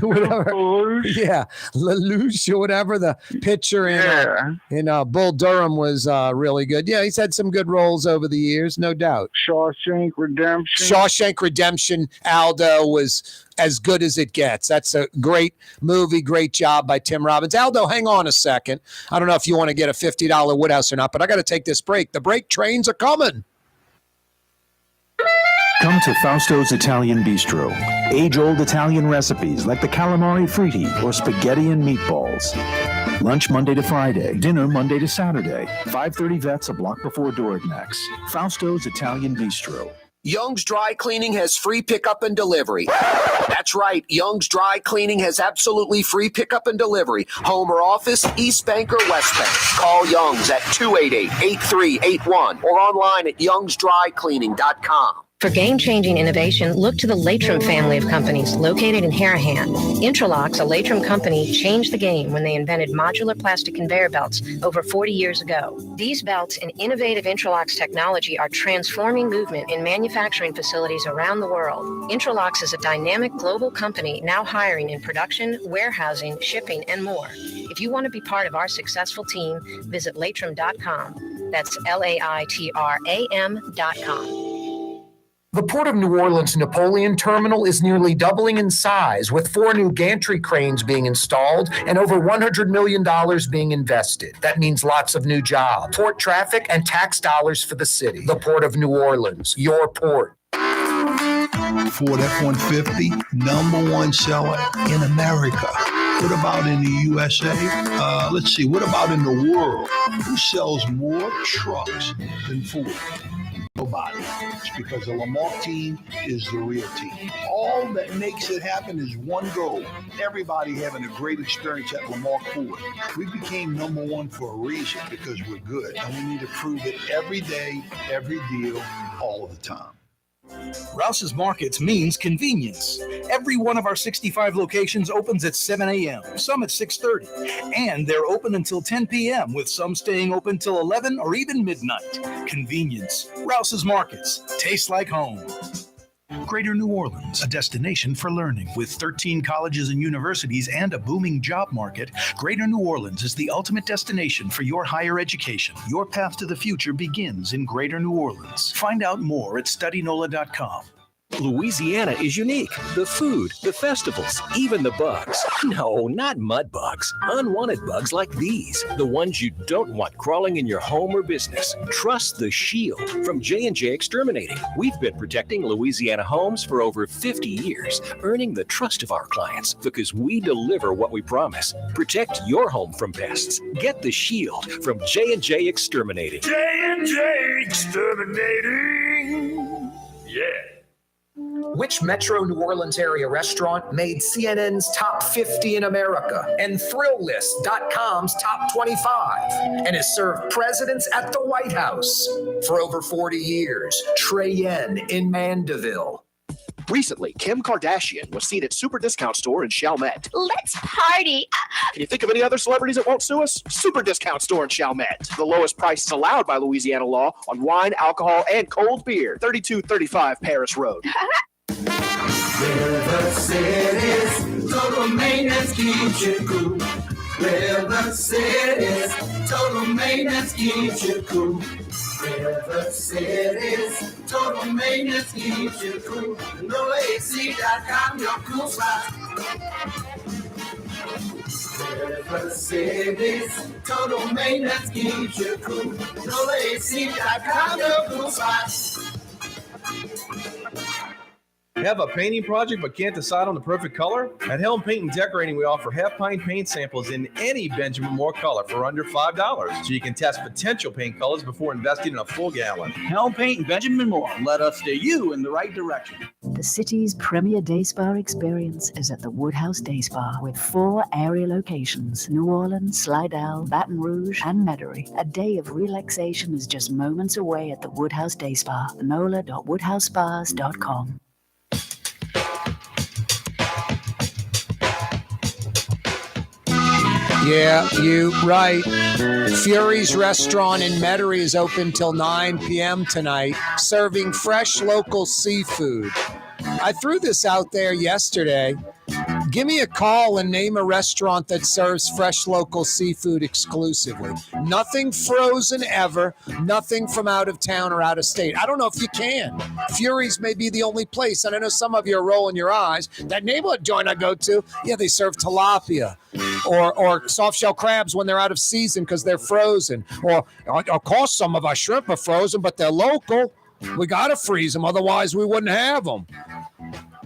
whatever. Yeah, Lelouch or whatever, the pitcher in Bull Durham was really good. Yeah, he's had some good roles over the years, no doubt. Shawshank Redemption, Aldo was as good as it gets. That's a great movie, great job by Tim Robbins. Aldo, hang on a second. I don't know if you want to get a $50 Woodhouse or not, but I got to take this break. The break trains are coming. Come to Fausto's Italian Bistro. Age-old Italian recipes like the calamari fritti or spaghetti and meatballs. Lunch Monday to Friday. Dinner Monday to Saturday. 530 Vets, a block before Dorignax. Fausto's Italian Bistro. Young's Dry Cleaning has free pickup and delivery. That's right. Young's Dry Cleaning has absolutely free pickup and delivery. Home or office, East Bank or West Bank. Call Young's at 288-8381 or online at youngsdrycleaning.com. For game-changing innovation, look to the Latrim family of companies located in Harahan. Intralox, a Latrim company, changed the game when they invented modular plastic conveyor belts over 40 years ago. These belts and innovative Intralox technology are transforming movement in manufacturing facilities around the world. Intralox is a dynamic global company now hiring in production, warehousing, shipping, and more. If you want to be part of our successful team, visit Latrim.com. That's LAITRAM.com. The Port of New Orleans Napoleon Terminal is nearly doubling in size, with 4 new gantry cranes being installed and over $100 million being invested. That means lots of new jobs, port traffic, and tax dollars for the city. The Port of New Orleans, your port. Ford F-150, #1 seller in America. What about in the USA? Let's see, what about in the world? Who sells more trucks than Ford? Nobody. It's because the Lamarck team is the real team. All that makes it happen is one goal. Everybody having a great experience at Lamarck Ford. We became #1 for a reason, because we're good. And we need to prove it every day, every deal, all the time. Rouse's Markets means convenience. Every one of our 65 locations opens at 7 a.m., some at 6:30, and they're open until 10 p.m., with some staying open till 11 or even midnight. Convenience. Rouse's Markets. Tastes like home. Greater New Orleans, a destination for learning. With 13 colleges and universities and a booming job market, Greater New Orleans is the ultimate destination for your higher education. Your path to the future begins in Greater New Orleans. Find out more at studynola.com. Louisiana is unique. The food, the festivals, even the bugs. No, not mud bugs. Unwanted bugs like these. The ones you don't want crawling in your home or business. Trust the Shield from J&J Exterminating. We've been protecting Louisiana homes for over 50 years, earning the trust of our clients because we deliver what we promise. Protect your home from pests. Get the Shield from J&J Exterminating. J&J Exterminating. Yeah. Which Metro New Orleans area restaurant made CNN's top 50 in America and ThrillList.com's top 25 and has served presidents at the White House for over 40 years? Trey Yen in Mandeville. Recently, Kim Kardashian was seen at Super Discount Store in Chalmette. Let's party. Can you think of any other celebrities that won't sue us? Super Discount Store in Chalmette. The lowest prices allowed by Louisiana law on wine, alcohol, and cold beer. 3235 Paris Road. River City's total maintenance keeps you cool. River City's total maintenance keeps you cool. River City's total maintenance keeps you cool. NolaAC.com, your cool spot. River City's total maintenance keeps you cool. NolaAC.com, your cool spot. Have a painting project but can't decide on the perfect color? At Helm Paint and Decorating, we offer half-pint paint samples in any Benjamin Moore color for under $5, so you can test potential paint colors before investing in a full gallon. Helm Paint and Benjamin Moore. Let us steer you in the right direction. The city's premier day spa experience is at the Woodhouse Day Spa with 4 area locations: New Orleans, Slidell, Baton Rouge, and Metairie. A day of relaxation is just moments away at the Woodhouse Day Spa. NOLA.woodhousespas.com. Yeah, you right. Fury's Restaurant in Metairie is open till 9 p.m. tonight, serving fresh local seafood. I threw this out there yesterday. Give me a call and name a restaurant that serves fresh local seafood exclusively. Nothing frozen ever, nothing from out of town or out of state. I don't know if you can. Fury's may be the only place, and I know some of you are rolling your eyes. That neighborhood joint I go to, yeah, they serve tilapia or soft-shell crabs when they're out of season because they're frozen. Or, of course, some of our shrimp are frozen, but they're local. We got to freeze them, otherwise we wouldn't have them.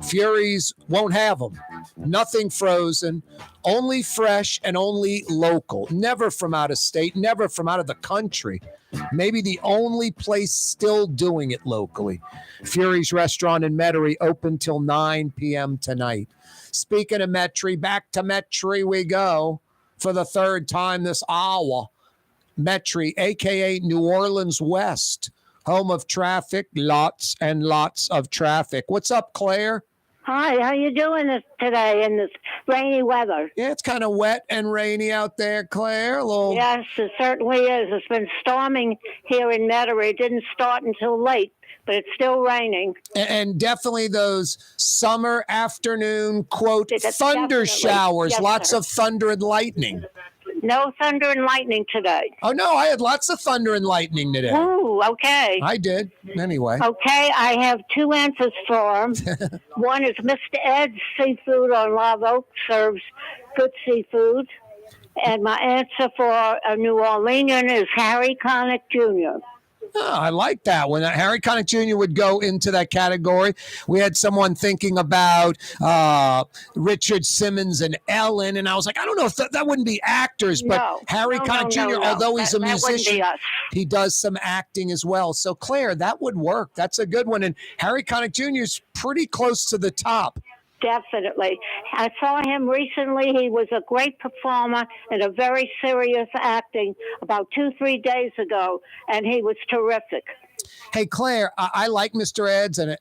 Fury's won't have them. Nothing frozen, only fresh and only local. Never from out of state, never from out of the country. Maybe the only place still doing it locally. Fury's Restaurant in Metairie, open till 9 p.m. tonight. Speaking of Metairie, back to Metairie we go for the third time this hour. Metairie, a.k.a. New Orleans West, home of traffic, lots and lots of traffic. What's up, Claire? Hi, how you doing today in this rainy weather? Yeah, it's kind of wet and rainy out there, Claire. Yes, it certainly is. It's been storming here in Metairie. It didn't start until late, but it's still raining. And definitely those summer afternoon, quote, thunder showers, yes, lots sir. of thunder and lightning. No thunder and lightning today. Oh, no, I had lots of thunder and lightning today. Ooh, okay. I did. Anyway. Okay, I have two answers for him. One is Mr. Ed's Seafood on Live Oak serves good seafood. And my answer for a New Orleanian is Harry Connick Jr. Oh, I like that one. Harry Connick Jr. would go into that category. We had someone thinking about Richard Simmons and Ellen, and I was like, I don't know if that wouldn't be actors, but Harry Connick Jr., although he's a musician, he does some acting as well. So, Claire, that would work. That's a good one. And Harry Connick Jr. is pretty close to the top. Definitely. I saw him recently. He was a great performer in a very serious acting about 2-3 days ago, and he was terrific. Hey, Claire, I like Mr. Ed's, and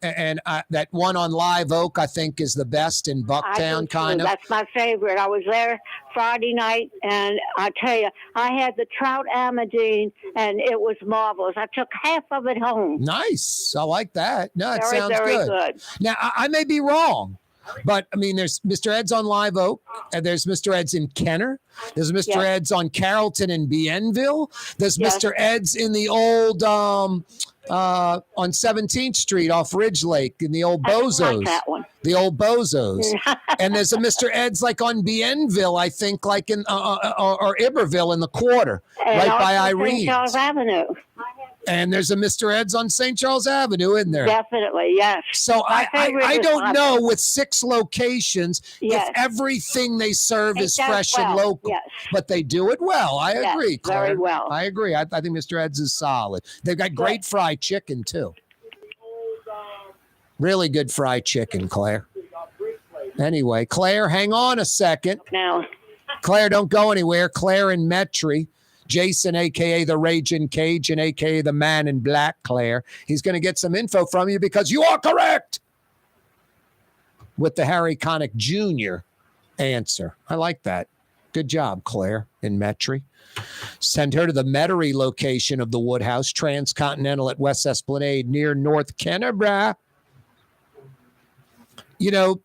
that one on Live Oak, I think, is the best in Bucktown, kind of. That's my favorite. I was there Friday night, and I tell you, I had the trout amidine, and it was marvelous. I took half of it home. Nice. I like that. No, it Very, sounds very good. Now, I may be wrong. But, I mean, there's Mr. Ed's on Live Oak, and there's Mr. Ed's in Kenner. There's Mr. Ed's on Carrollton and Bienville. There's Mr. Ed's in the old, on 17th Street off Ridge Lake in the old Bozos. I like that one. The old Bozos. And there's a Mr. Ed's like on Bienville, I think, like in, or Iberville in the Quarter, And right by also Irene's. St. Charles Avenue. And there's a Mr. Ed's on St. Charles Avenue, isn't there? Definitely, yes. So I don't know with 6 locations if everything they serve It is does fresh and well, local. yes. But they do it well. I Yes, agree, Claire. very well. I agree. I think Mr. Ed's is solid. They've got great fried chicken, too. Really good fried chicken, Claire. Anyway, Claire, hang on a second. Now. Claire, don't go anywhere. Claire and Metri. Jason, a.k.a. the Raging Cajun, a.k.a. the Man in Black, Claire. He's going to get some info from you because you are correct with the Harry Connick Jr. answer. I like that. Good job, Claire in Metri. Send her to the Metairie location of the Woodhouse, Transcontinental at West Esplanade near North Canberra. You know,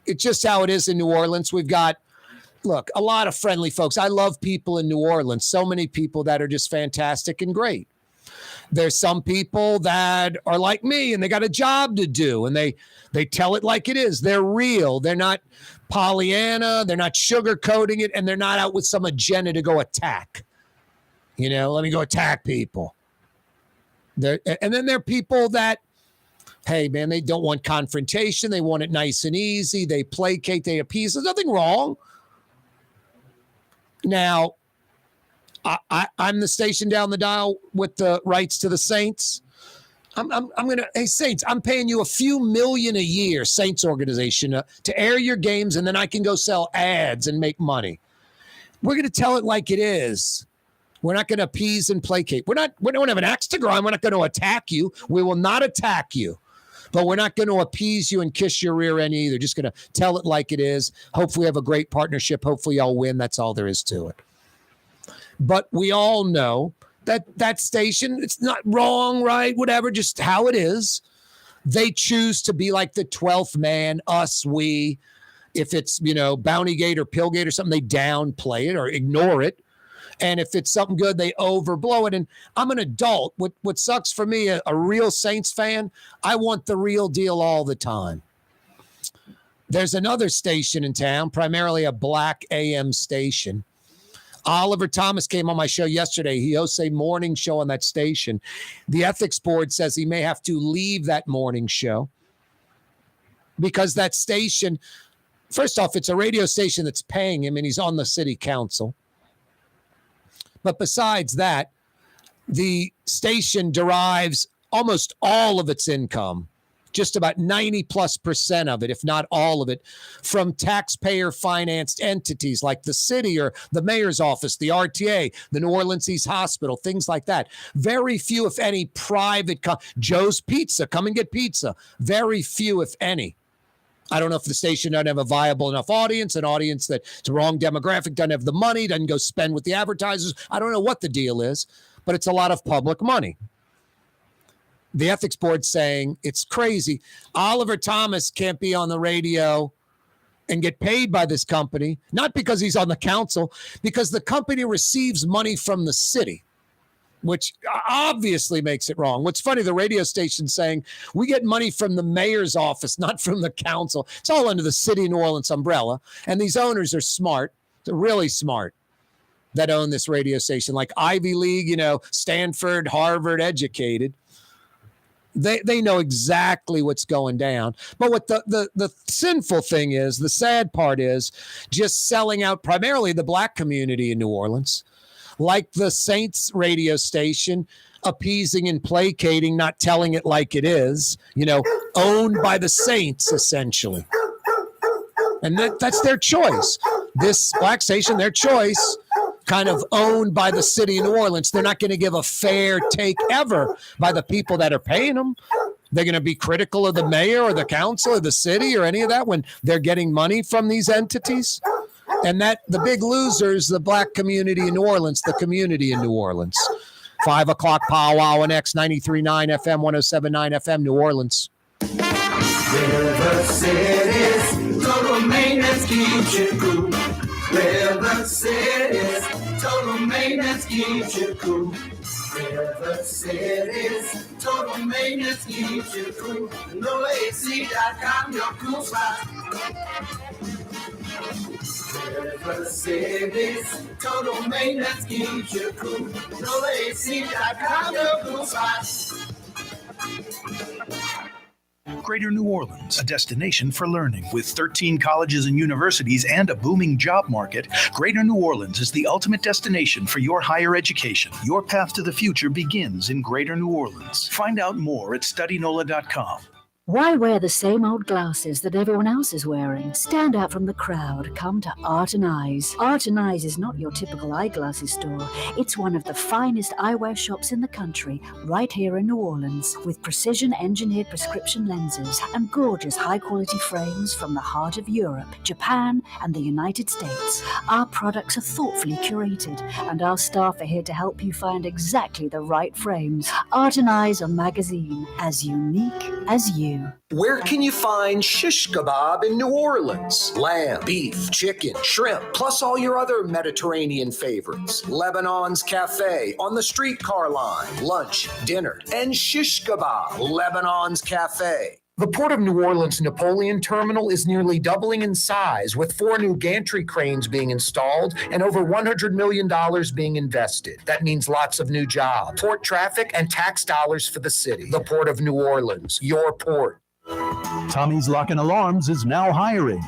it's just how it is in New Orleans. We've got look, a lot of friendly folks. I love people in New Orleans. So many people that are just fantastic and great. There's some people that are like me and they got a job to do and they tell it like it is. They're real. They're not Pollyanna. They're not sugarcoating it, and they're not out with some agenda to go attack. You know, let me go attack people. And then there are people that, hey, man, they don't want confrontation. They want it nice and easy. They placate. They appease. There's nothing wrong. Now, I'm the station down the dial with the rights to the Saints. I'm gonna, hey Saints, I'm paying you a few million a year, Saints organization, to air your games, and then I can go sell ads and make money. We're gonna tell it like it is. We're not gonna appease and placate. We don't have an axe to grind. We're not gonna attack you. We will not attack you. But we're not going to appease you and kiss your rear end either. Just going to tell it like it is. Hopefully we have a great partnership. Hopefully y'all win. That's all there is to it. But we all know that station, it's not wrong, right? Whatever, just how it is. They choose to be like the 12th man, us, we. If it's, Bounty Gate or Pillgate or something, they downplay it or ignore it. And if it's something good, they overblow it. And I'm an adult. What sucks for me, a real Saints fan, I want the real deal all the time. There's another station in town, primarily a black AM station. Oliver Thomas came on my show yesterday. He hosts a morning show on that station. The ethics board says he may have to leave that morning show because that station, first off, it's a radio station that's paying him and he's on the city council. But besides that, the station derives almost all of its income, just about 90+% of it, if not all of it, from taxpayer-financed entities like the city or the mayor's office, the RTA, the New Orleans East Hospital, things like that. Very few, if any, private, Joe's Pizza, come and get pizza. Very few, if any. I don't know if the station doesn't have a viable enough audience, an audience that's the wrong demographic, doesn't have the money, doesn't go spend with the advertisers. I don't know what the deal is, but it's a lot of public money. The ethics board saying it's crazy. Oliver Thomas can't be on the radio and get paid by this company, not because he's on the council, because the company receives money from the city, which obviously makes it wrong. What's funny, the radio station's saying, we get money from the mayor's office, not from the council. It's all under the city of New Orleans umbrella. And these owners are smart. They're really smart that own this radio station, like Ivy League, Stanford, Harvard educated. They know exactly what's going down. But what the sinful thing is, the sad part is just selling out primarily the black community in New Orleans, like the Saints radio station, appeasing and placating, not telling it like it is, owned by the Saints, essentially. And that's their choice. This black station, their choice, kind of owned by the city of New Orleans. They're not going to give a fair take ever by the people that are paying them. They're going to be critical of the mayor or the council or the city or any of that when they're getting money from these entities. And that the big losers, the black community in New Orleans, the community in New Orleans. 5 o'clock powwow on X 93.9 FM, 107.9 FM, New Orleans. River City's total maintenance keeps you cool. River City's total maintenance keeps you cool. River City's total maintenance keeps you cool. NoAC.com, your cool spot. River City's total maintenance keeps you cool. NoAC.com, your cool spot. Greater New Orleans, a destination for learning. With 13 colleges and universities and a booming job market, Greater New Orleans is the ultimate destination for your higher education. Your path to the future begins in Greater New Orleans. Find out more at studynola.com. Why wear the same old glasses that everyone else is wearing? Stand out from the crowd. Come to Art and Eyes. Art and Eyes is not your typical eyeglasses store. It's one of the finest eyewear shops in the country, right here in New Orleans, with precision-engineered prescription lenses and gorgeous high-quality frames from the heart of Europe, Japan, and the United States. Our products are thoughtfully curated, and our staff are here to help you find exactly the right frames. Art and Eyes on magazine, as unique as you. Where can you find shish kebab in New Orleans? Lamb, beef, chicken, shrimp, plus all your other Mediterranean favorites. Lebanon's Cafe on the streetcar line. Lunch, dinner, and shish kebab. Lebanon's Cafe. The Port of New Orleans Napoleon Terminal is nearly doubling in size, with 4 new gantry cranes being installed and over $100 million being invested. That means lots of new jobs, port traffic, and tax dollars for the city. The Port of New Orleans, your port. Tommy's Lock and Alarms is now hiring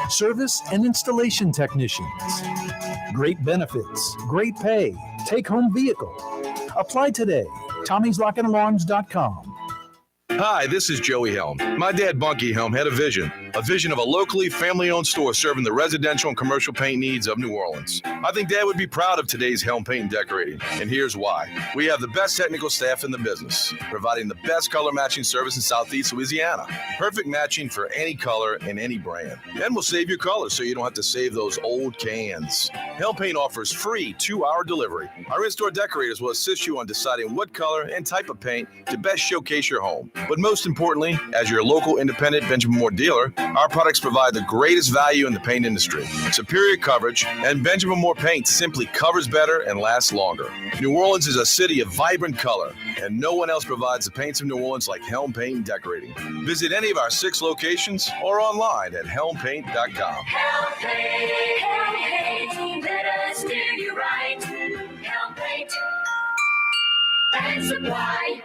service and installation technicians. Great benefits, great pay, take-home vehicle. Apply today. Tommy'sLockandAlarms.com. Hi, this is Joey Helm. My dad, Bunky Helm, had a vision of a locally family-owned store serving the residential and commercial paint needs of New Orleans. I think Dad would be proud of today's Helm Paint and Decorating, and here's why. We have the best technical staff in the business, providing the best color matching service in Southeast Louisiana. Perfect matching for any color and any brand. And we'll save your colors so you don't have to save those old cans. Helm Paint offers free 2-hour delivery. Our in-store decorators will assist you on deciding what color and type of paint to best showcase your home. But most importantly, as your local independent Benjamin Moore dealer, our products provide the greatest value in the paint industry. Superior coverage, and Benjamin Moore paint simply covers better and lasts longer. New Orleans is a city of vibrant color, and no one else provides the paints of New Orleans like Helm Paint and Decorating. Visit any of our 6 locations or online at helmpaint.com. Helm Paint, let us steer you right. Helm Paint and Supply.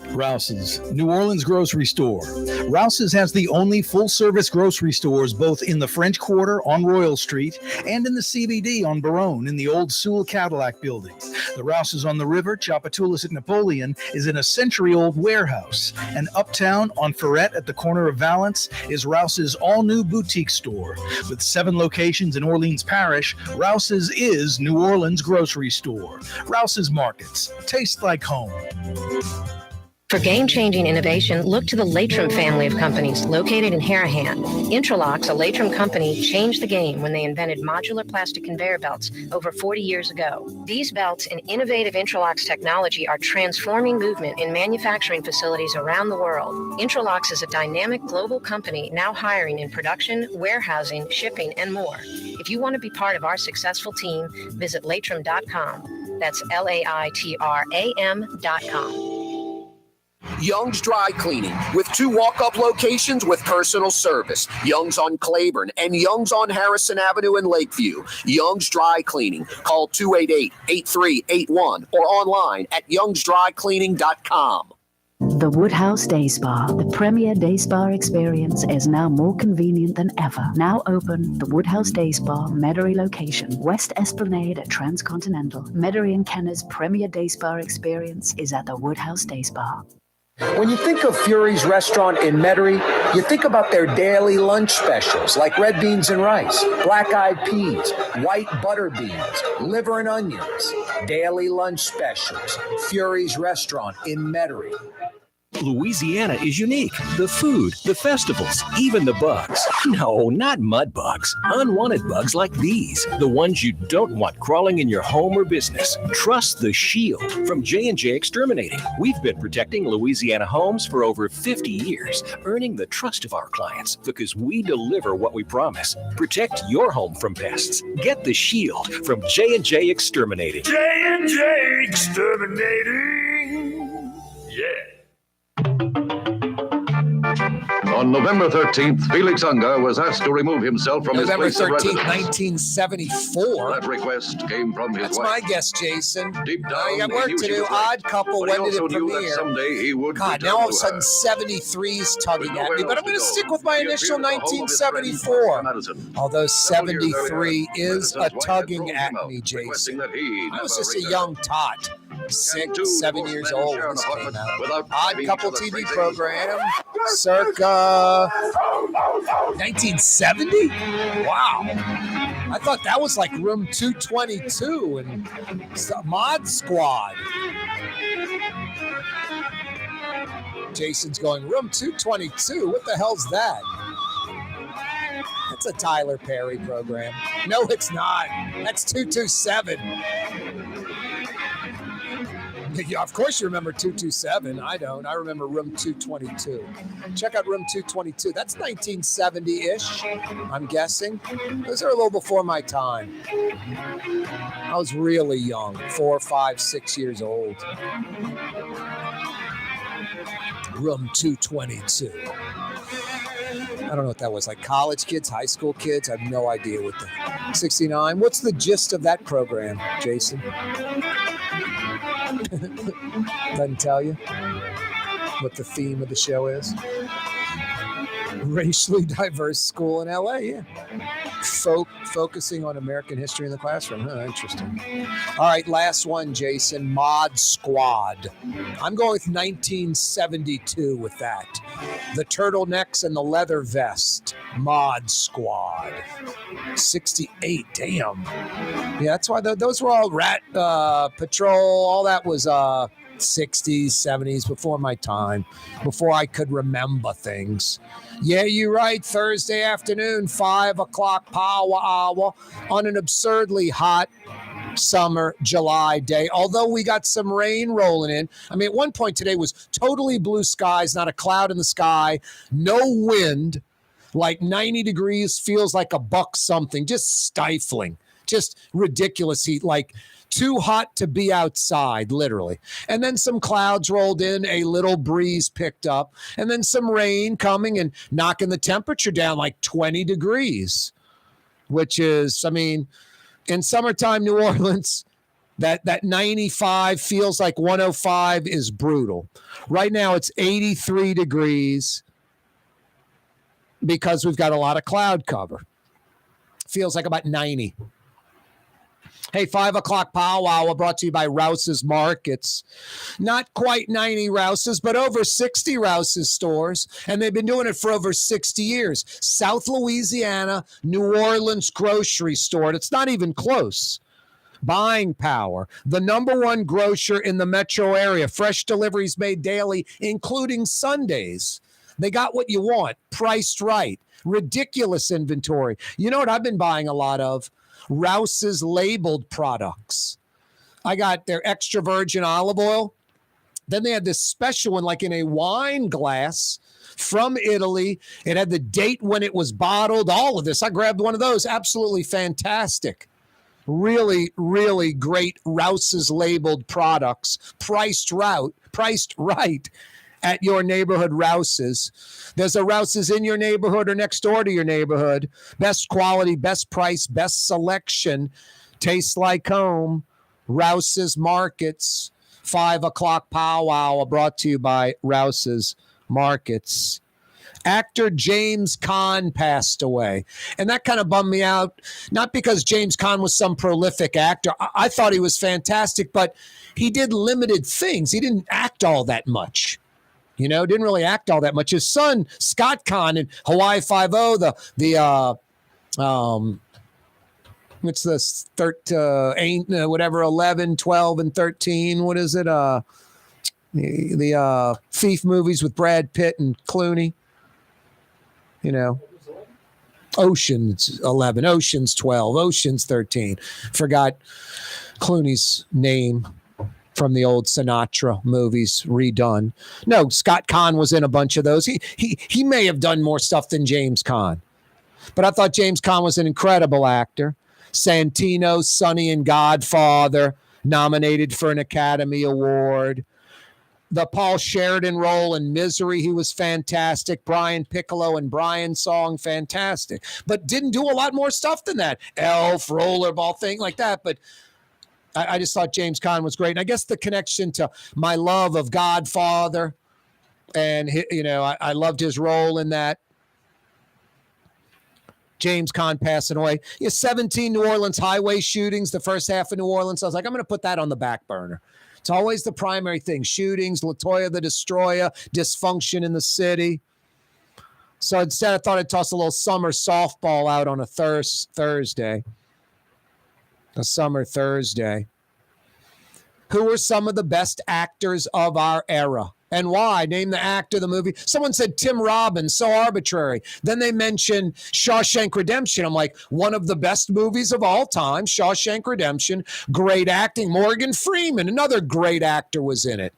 Rouse's, New Orleans grocery store. Rouse's has the only full-service grocery stores both in the French Quarter on Royal Street and in the CBD on Baronne in the old Sewell Cadillac building. The Rouse's on the river, Tchoupitoulas at Napoleon, is in a century-old warehouse. And uptown on Ferret at the corner of Valence is Rouse's all-new boutique store. With 7 locations in Orleans Parish, Rouse's is New Orleans grocery store. Rouse's Markets. Taste like home. For game-changing innovation, look to the Latrim family of companies located in Harahan. Intralox, a Latrim company, changed the game when they invented modular plastic conveyor belts over 40 years ago. These belts and innovative Intralox technology are transforming movement in manufacturing facilities around the world. Intralox is a dynamic global company now hiring in production, warehousing, shipping, and more. If you want to be part of our successful team, visit Latrim.com. That's LAITRAM.com. Young's Dry Cleaning, with 2 walk-up locations with personal service. Young's on Claiborne and Young's on Harrison Avenue in Lakeview. Young's Dry Cleaning. Call 288-8381 or online at youngsdrycleaning.com. The Woodhouse Day Spa, the premier day spa experience, is now more convenient than ever. Now open, the Woodhouse Day Spa, Metairie location, West Esplanade at Transcontinental. Metairie and Kenner's premier day spa experience is at the Woodhouse Day Spa. When you think of Fury's Restaurant in Metairie, you think about their daily lunch specials like red beans and rice, black-eyed peas, white butter beans, liver and onions. Daily lunch specials. Fury's Restaurant in Metairie. Louisiana is unique. The food, the festivals, even the bugs. No, not mud bugs. Unwanted bugs like these. The ones you don't want crawling in your home or business. Trust the Shield from J&J Exterminating. We've been protecting Louisiana homes for over 50 years, earning the trust of our clients because we deliver what we promise. Protect your home from pests. Get the Shield from J&J Exterminating. J&J Exterminating. Yeah. On November 13th, Felix Unger was asked to remove himself from November his place 13th, of residence. 1974. That request came from his That's wife. my guess, Jason. Deep down, You got he work knew to she do. was right. Odd Couple, But he when did also it knew that premiere? someday he would God, return now all of to a sudden her. 73 is tugging at me, but I'm going to stick with my He initial appeared at the home of his friend, 1974. Madison. Although Several years 73 earlier, is Madison's a wife had tugging thrown at him out, me, requesting Jason. that he I was never just a return. young tot. 6, 7 years men old share when an this came apartment out. without Odd driving Couple each other TV crazy. program, circa 1970? Wow. I thought that was like Room 222 and Mod Squad. Jason's going, Room 222? What the hell's that? That's a Tyler Perry program. No, it's not. That's 227. Yeah, of course you remember 227. I don't. I remember Room 222. Check out Room 222. That's 1970-ish, I'm guessing. Those are a little before my time. I was really young, 4, 5, 6 years old. Room 222. I don't know what that was, like college kids, high school kids. I have no idea what the 69. What's the gist of that program, Jason? Doesn't tell you what the theme of the show is. Racially diverse school in LA, yeah. Focusing on American history in the classroom. Huh, interesting. All right, last one, Jason. Mod Squad. I'm going with 1972 with that. The turtlenecks and the leather vest. Mod Squad. 68, damn. Yeah, that's why those were all Rat Patrol. All that was 60s, 70s, before my time, before I could remember things. Yeah, you're right. Thursday afternoon, 5 o'clock power hour on an absurdly hot summer July day. Although we got some rain rolling in. I mean, at one point today was totally blue skies, not a cloud in the sky, no wind, like 90 degrees, feels like a buck something, just stifling, just ridiculous heat, like too hot to be outside, literally. And then some clouds rolled in, a little breeze picked up, and then some rain coming and knocking the temperature down like 20 degrees, which is, I mean, in summertime New Orleans, that 95 feels like 105 is brutal. Right now it's 83 degrees because we've got a lot of cloud cover. Feels like about 90. Hey, 5 o'clock powwow brought to you by Rouse's Markets. Not quite 90 Rouse's, but over 60 Rouse's stores. And they've been doing it for over 60 years. South Louisiana, New Orleans grocery store. And it's not even close. Buying power, the number one grocer in the metro area. Fresh deliveries made daily, including Sundays. They got what you want, priced right. Ridiculous inventory. You know what I've been buying a lot of? Rouse's labeled products. I got their extra virgin olive oil. Then they had this special one, like in a wine glass from Italy. It had the date when it was bottled, all of this. I grabbed one of those. Absolutely fantastic. Really, really great Rouse's labeled products, priced right at your neighborhood Rouse's. There's a Rouse's in your neighborhood or next door to your neighborhood. Best quality, best price, best selection. Tastes like home. Rouse's Markets. 5 o'clock powwow brought to you by Rouse's Markets. Actor James Caan passed away. And that kind of bummed me out. Not because James Caan was some prolific actor. I thought he was fantastic, but he did limited things. He didn't act all that much. Didn't really act all that much. His son, Scott Caan, in Hawaii Five-0, what's this? 11, 12, and 13. What is it? The thief movies with Brad Pitt and Clooney. Ocean's 11, Ocean's 12, Ocean's 13. Forgot Clooney's name from the old Sinatra movies redone. No, Scott Caan was in a bunch of those. He may have done more stuff than James Caan. But I thought James Caan was an incredible actor. Santino, Sonny, and Godfather, nominated for an Academy Award. The Paul Sheridan role in Misery, he was fantastic. Brian Piccolo and Brian Song, fantastic. But didn't do a lot more stuff than that. Elf, Rollerball, thing like that. But I just thought James Caan was great. And I guess the connection to my love of Godfather, and I loved his role in that. James Caan passing away. 17 New Orleans highway shootings, the first half of New Orleans. I was like, I'm going to put that on the back burner. It's always the primary thing. Shootings, LaToya the Destroyer, dysfunction in the city. So instead, I thought I'd toss a little summer softball out on a Thursday. A summer Thursday. Who are some of the best actors of our era? And why? Name the actor, the movie. Someone said Tim Robbins, so arbitrary. Then they mentioned Shawshank Redemption. I'm like, one of the best movies of all time, Shawshank Redemption. Great acting. Morgan Freeman, another great actor, was in it.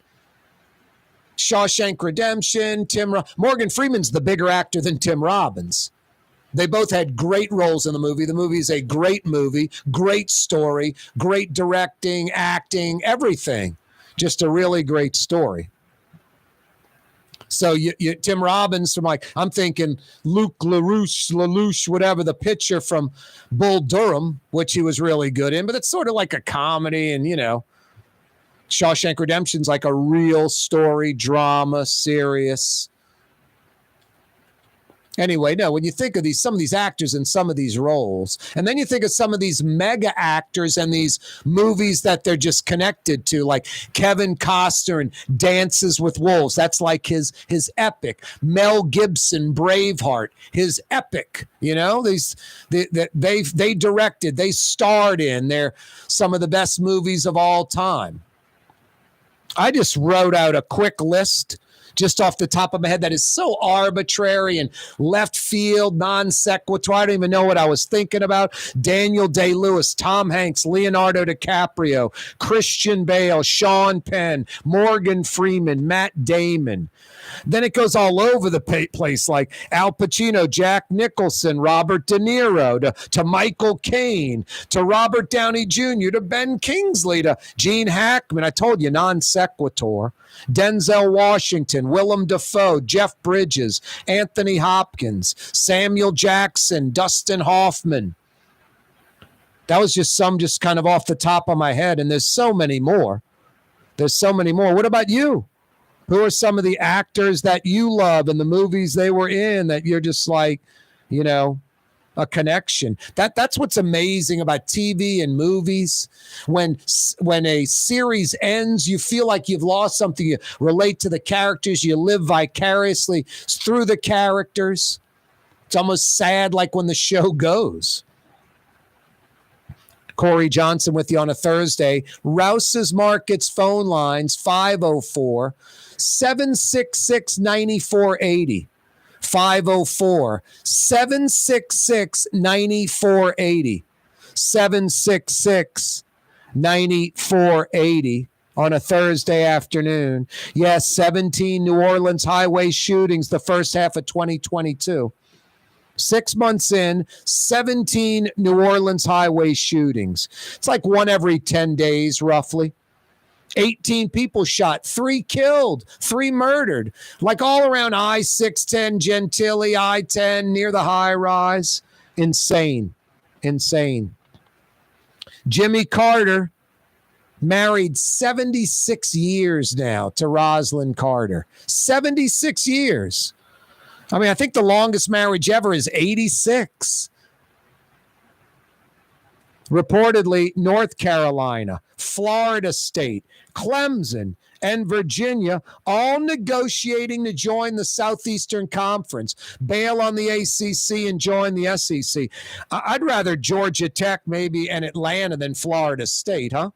Shawshank Redemption, Morgan Freeman's the bigger actor than Tim Robbins. They both had great roles in the movie. The movie is a great movie, great story, great directing, acting, everything. Just a really great story. So Tim Robbins, I'm thinking Luke LaLoosh, whatever, the pitcher from Bull Durham, which he was really good in, but it's sort of like a comedy, and Shawshank Redemption's like a real story, drama, serious. Anyway, no, when you think of some of these actors in some of these roles, and then you think of some of these mega actors and these movies that they're just connected to, like Kevin Costner and Dances with Wolves. That's like his epic. Mel Gibson, Braveheart, his epic. They directed, they starred in. They're some of the best movies of all time. I just wrote out a quick list just off the top of my head that is so arbitrary and left field, non sequitur. I don't even know what I was thinking about. Daniel Day-Lewis, Tom Hanks, Leonardo DiCaprio, Christian Bale, Sean Penn, Morgan Freeman, Matt Damon. Then it goes all over the place, like Al Pacino, Jack Nicholson, Robert De Niro, to Michael Caine, to Robert Downey Jr., to Ben Kingsley, to Gene Hackman. I told you, non sequitur. Denzel Washington, Willem Dafoe, Jeff Bridges, Anthony Hopkins, Samuel Jackson, Dustin Hoffman. That was just some just kind of off the top of my head, and there's so many more. What about you? Who are some of the actors that you love and the movies they were in that you're just like, a connection? That's what's amazing about TV and movies. When a series ends, you feel like you've lost something. You relate to the characters. You live vicariously through the characters. It's almost sad, like when the show goes. Corey Johnson with you on a Thursday. Rouse's Markets phone lines 504-766-9480. 504-766-9480. 766-9480 on a Thursday afternoon. Yes, 17 New Orleans highway shootings the first half of 2022. 6 months in, 17 New Orleans highway shootings. It's like one every 10 days, roughly. 18 people shot, 3 killed, 3 murdered, like all around I-610, Gentilly, I-10, near the high rise. Insane. Jimmy Carter, married 76 years now to Rosalind Carter. 76 years. I mean, I think the longest marriage ever is 86. Reportedly, North Carolina, Florida State, Clemson, and Virginia all negotiating to join the Southeastern Conference, bail on the ACC, and join the SEC. I'd rather Georgia Tech maybe and Atlanta than Florida State, huh?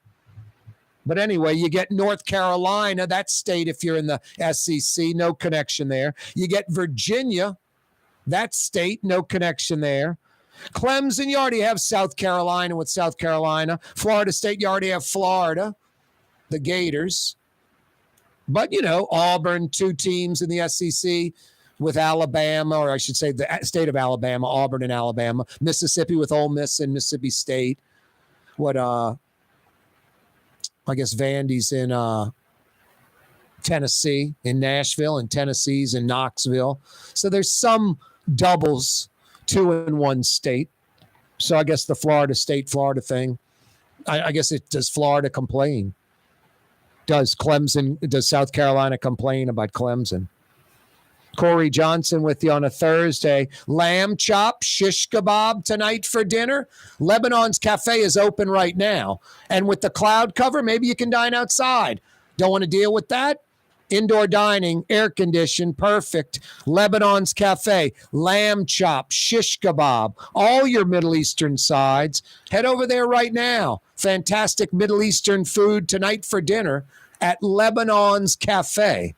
But anyway, you get North Carolina, that state, if you're in the SEC, no connection there. You get Virginia, that state, no connection there. Clemson, you already have South Carolina with South Carolina. Florida State, you already have Florida, the Gators. But, you know, Auburn, 2 teams in the SEC with Alabama, or I should say the state of Alabama, Auburn and Alabama. Mississippi with Ole Miss and Mississippi State. I guess Vandy's in Tennessee, in Nashville, and Tennessee's in Knoxville. So there's some doubles, 2 in one state. So I guess the Florida State, Florida thing, I guess does Florida complain? Does South Carolina complain about Clemson? Corey Johnson with you on a Thursday. Lamb chop, shish kebab tonight for dinner. Lebanon's Cafe is open right now. And with the cloud cover, maybe you can dine outside. Don't want to deal with that? Indoor dining, air conditioned, perfect. Lebanon's Cafe, lamb chop, shish kebab, all your Middle Eastern sides. Head over there right now. Fantastic Middle Eastern food tonight for dinner at Lebanon's Cafe.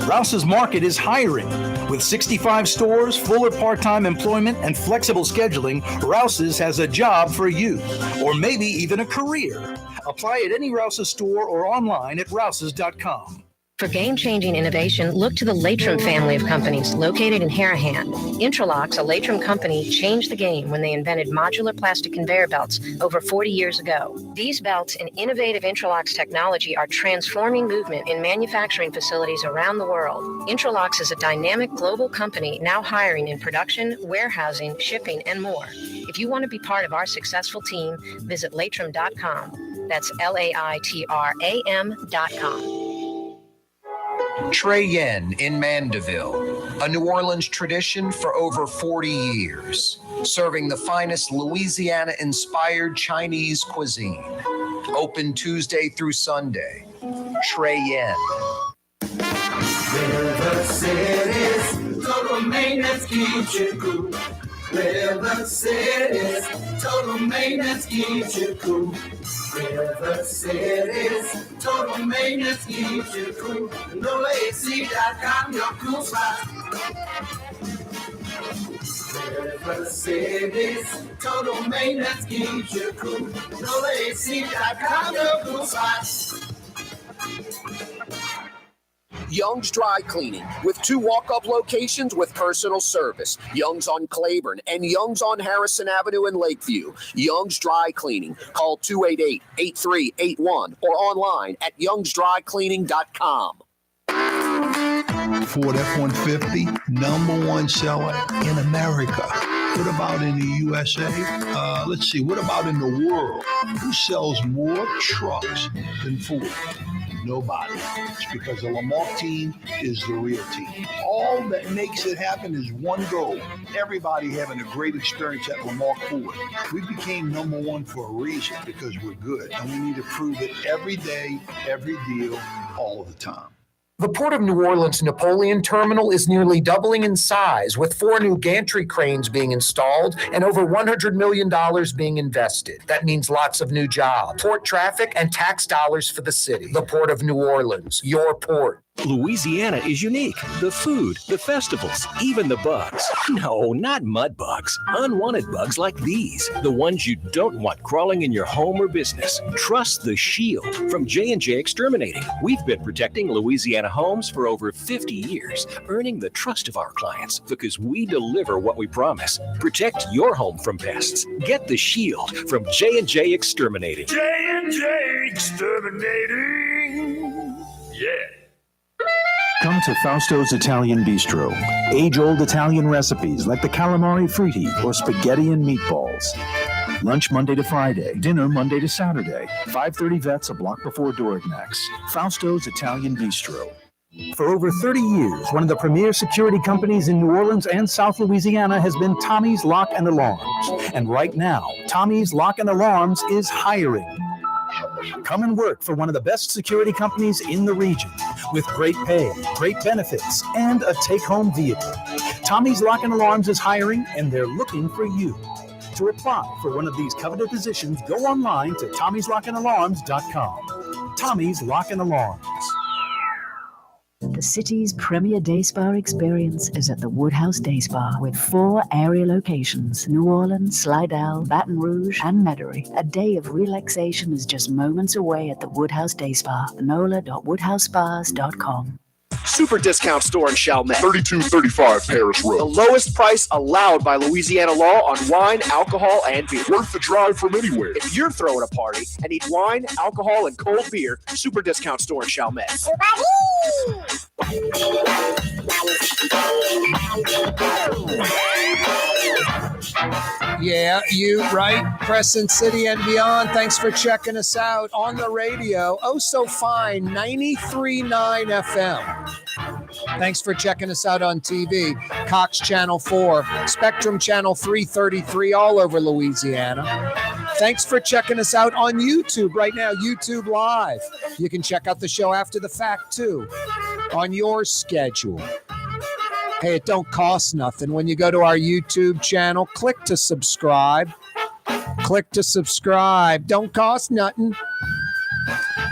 Rouse's Market is hiring. With 65 stores, full or part-time employment, and flexible scheduling, Rouse's has a job for you, or maybe even a career. Apply at any Rouse's store or online at rouses.com. For game-changing innovation, look to the Latrim family of companies located in Harahan. Intralocks, a Latrim company, changed the game when they invented modular plastic conveyor belts over 40 years ago. These belts and innovative Intralocks technology are transforming movement in manufacturing facilities around the world. Intralocks is a dynamic global company now hiring in production, warehousing, shipping, and more. If you want to be part of our successful team, visit latrim.com. That's LAITRAM.com. Trey Yen in Mandeville, a New Orleans tradition for over 40 years, serving the finest Louisiana-inspired Chinese cuisine. Open Tuesday through Sunday. Trey Yen. River City's total maintenance keeps you cool. River City's total maintenance keeps you cool. River City's total maintenance keeps you cool. NoAC.com, your cool spot. River City's total maintenance keeps you cool. NoAC.com, your cool spot. Young's Dry Cleaning, with 2 walk-up locations with personal service. Young's on Claiborne and Young's on Harrison Avenue in Lakeview. Young's Dry Cleaning. Call 288-8381 or online at youngsdrycleaning.com. Ford F-150, #1 seller in America. What about in the USA? Let's see, what about in the world? Who sells more trucks than Ford? Nobody. It's because the Lamarck team is the real team. All that makes it happen is one goal. Everybody having a great experience at Lamarck Ford. We became #1 for a reason, because we're good. And we need to prove it every day, every deal, all the time. The Port of New Orleans Napoleon Terminal is nearly doubling in size, with 4 new gantry cranes being installed and over $100 million being invested. That means lots of new jobs, port traffic, and tax dollars for the city. The Port of New Orleans, your port. Louisiana is unique. The food, the festivals, even the bugs. No, not mud bugs. Unwanted bugs like these. The ones you don't want crawling in your home or business. Trust the Shield from J&J Exterminating. We've been protecting Louisiana homes for over 50 years, earning the trust of our clients because we deliver what we promise. Protect your home from pests. Get the Shield from J&J Exterminating. J&J Exterminating. Yeah. Come to Fausto's Italian Bistro. Age-old Italian recipes like the calamari fritti or spaghetti and meatballs. Lunch Monday to Friday, dinner Monday to Saturday. 530 Vets, a block before Dorignax. Fausto's Italian Bistro. For over 30 years, one of the premier security companies in New Orleans and South Louisiana has been Tommy's Lock and Alarms. And right now, Tommy's Lock and Alarms is hiring. Come and work for one of the best security companies in the region with great pay, great benefits, and a take-home vehicle. Tommy's Lock and Alarms is hiring, and they're looking for you. To apply for one of these coveted positions, go online to tommyslockandalarms.com. Tommy's Lock and Alarms. The city's premier day spa experience is at the Woodhouse Day Spa with 4 area locations: New Orleans, Slidell, Baton Rouge, and Metairie. A day of relaxation is just moments away at the Woodhouse Day Spa. NOLA.woodhousespas.com. Super discount store in Chalmette. 3235 Paris Road. The lowest price allowed by Louisiana law on wine, alcohol, and beer. Worth the drive from anywhere. If you're throwing a party and need wine, alcohol, and cold beer, super discount store in Chalmette. Yeah, you right. Crescent City and beyond. Thanks for checking us out on the radio. Oh, so fine. 93.9 FM. Thanks for checking us out on TV. Cox Channel 4, Spectrum Channel 333 all over Louisiana. Thanks for checking us out on YouTube right now, YouTube Live. You can check out the show after the fact, too, on your schedule. Hey, it don't cost nothing. When you go to our YouTube channel, click to subscribe. Click to subscribe. Don't cost nothing.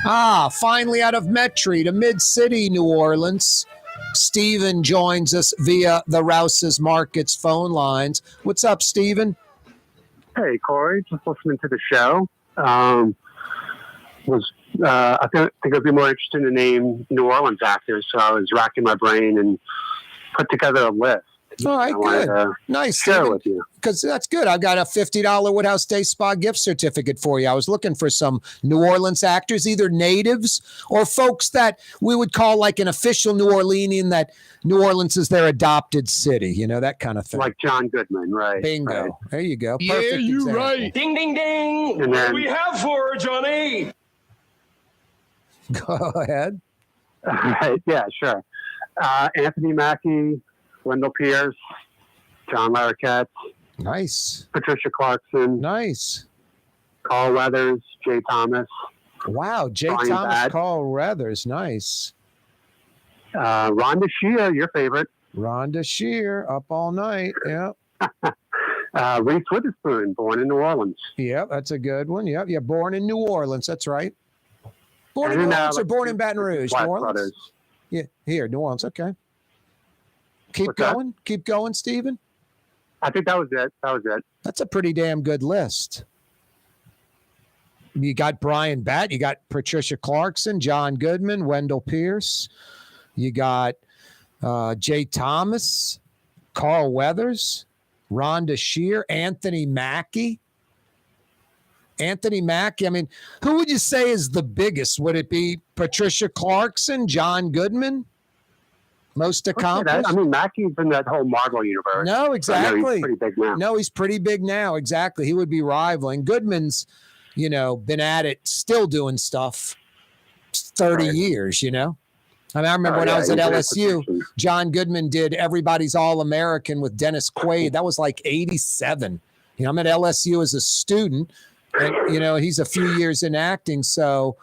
Finally out of Metairie to Mid-City, New Orleans. Stephen joins us via the Rouse's Markets phone lines. What's up, Stephen? Hey, Corey. Just listening to the show. I think I'd be more interested to name New Orleans actors, so I was racking my brain and put together a list. All right, good. Nice. Share with you. Because that's good. I've got a $50 Woodhouse Day Spa gift certificate for you. I was looking for some New Orleans actors, either natives or folks that we would call like an official New Orleanian, that New Orleans is their adopted city, you know, that kind of thing. Like John Goodman, right? Bingo. Right. There you go. Yeah, Perfect you're example. right. Ding, ding, ding. And What then- do we have for her, Johnny? Go ahead. Right. Yeah, sure. Anthony Mackie, Wendell Pierce, John Larroquette. Nice. Patricia Clarkson. Nice. Carl Weathers, Jay Thomas. Wow, Jay Brian Thomas, Badd. Carl Weathers. Nice. Rhonda Shear, your favorite. Rhonda Shear, up all night. Yeah. Reese Witherspoon, born in New Orleans. Yep, that's a good one. Yep, yeah, born in New Orleans. That's right. Born in And New then, Orleans or born in Baton Rouge? Black New Orleans? Brothers. Yeah, here, New Orleans. Okay. Keep What's that? going. Keep going, Stephen. I think that was it. That's a pretty damn good list. You got Brian Batt. You got Patricia Clarkson, John Goodman, Wendell Pierce. You got Jay Thomas, Carl Weathers, Rhonda Shear, Anthony Mackie. Anthony Mackie, I mean, who would you say is the biggest? Would it be Patricia Clarkson, John Goodman? Most accomplished? I mean, Mackie's in that whole Marvel universe. No, exactly. So I know he's pretty big now. No, he's pretty big now. Exactly. He would be rivaling. Goodman's, you know, been at it, still doing stuff 30 years, you know? I mean, I remember when I was at LSU, John Goodman did Everybody's All-American with Dennis Quaid. That was like 87. You know, I'm at LSU as a student, and, you know, he's a few years in acting. So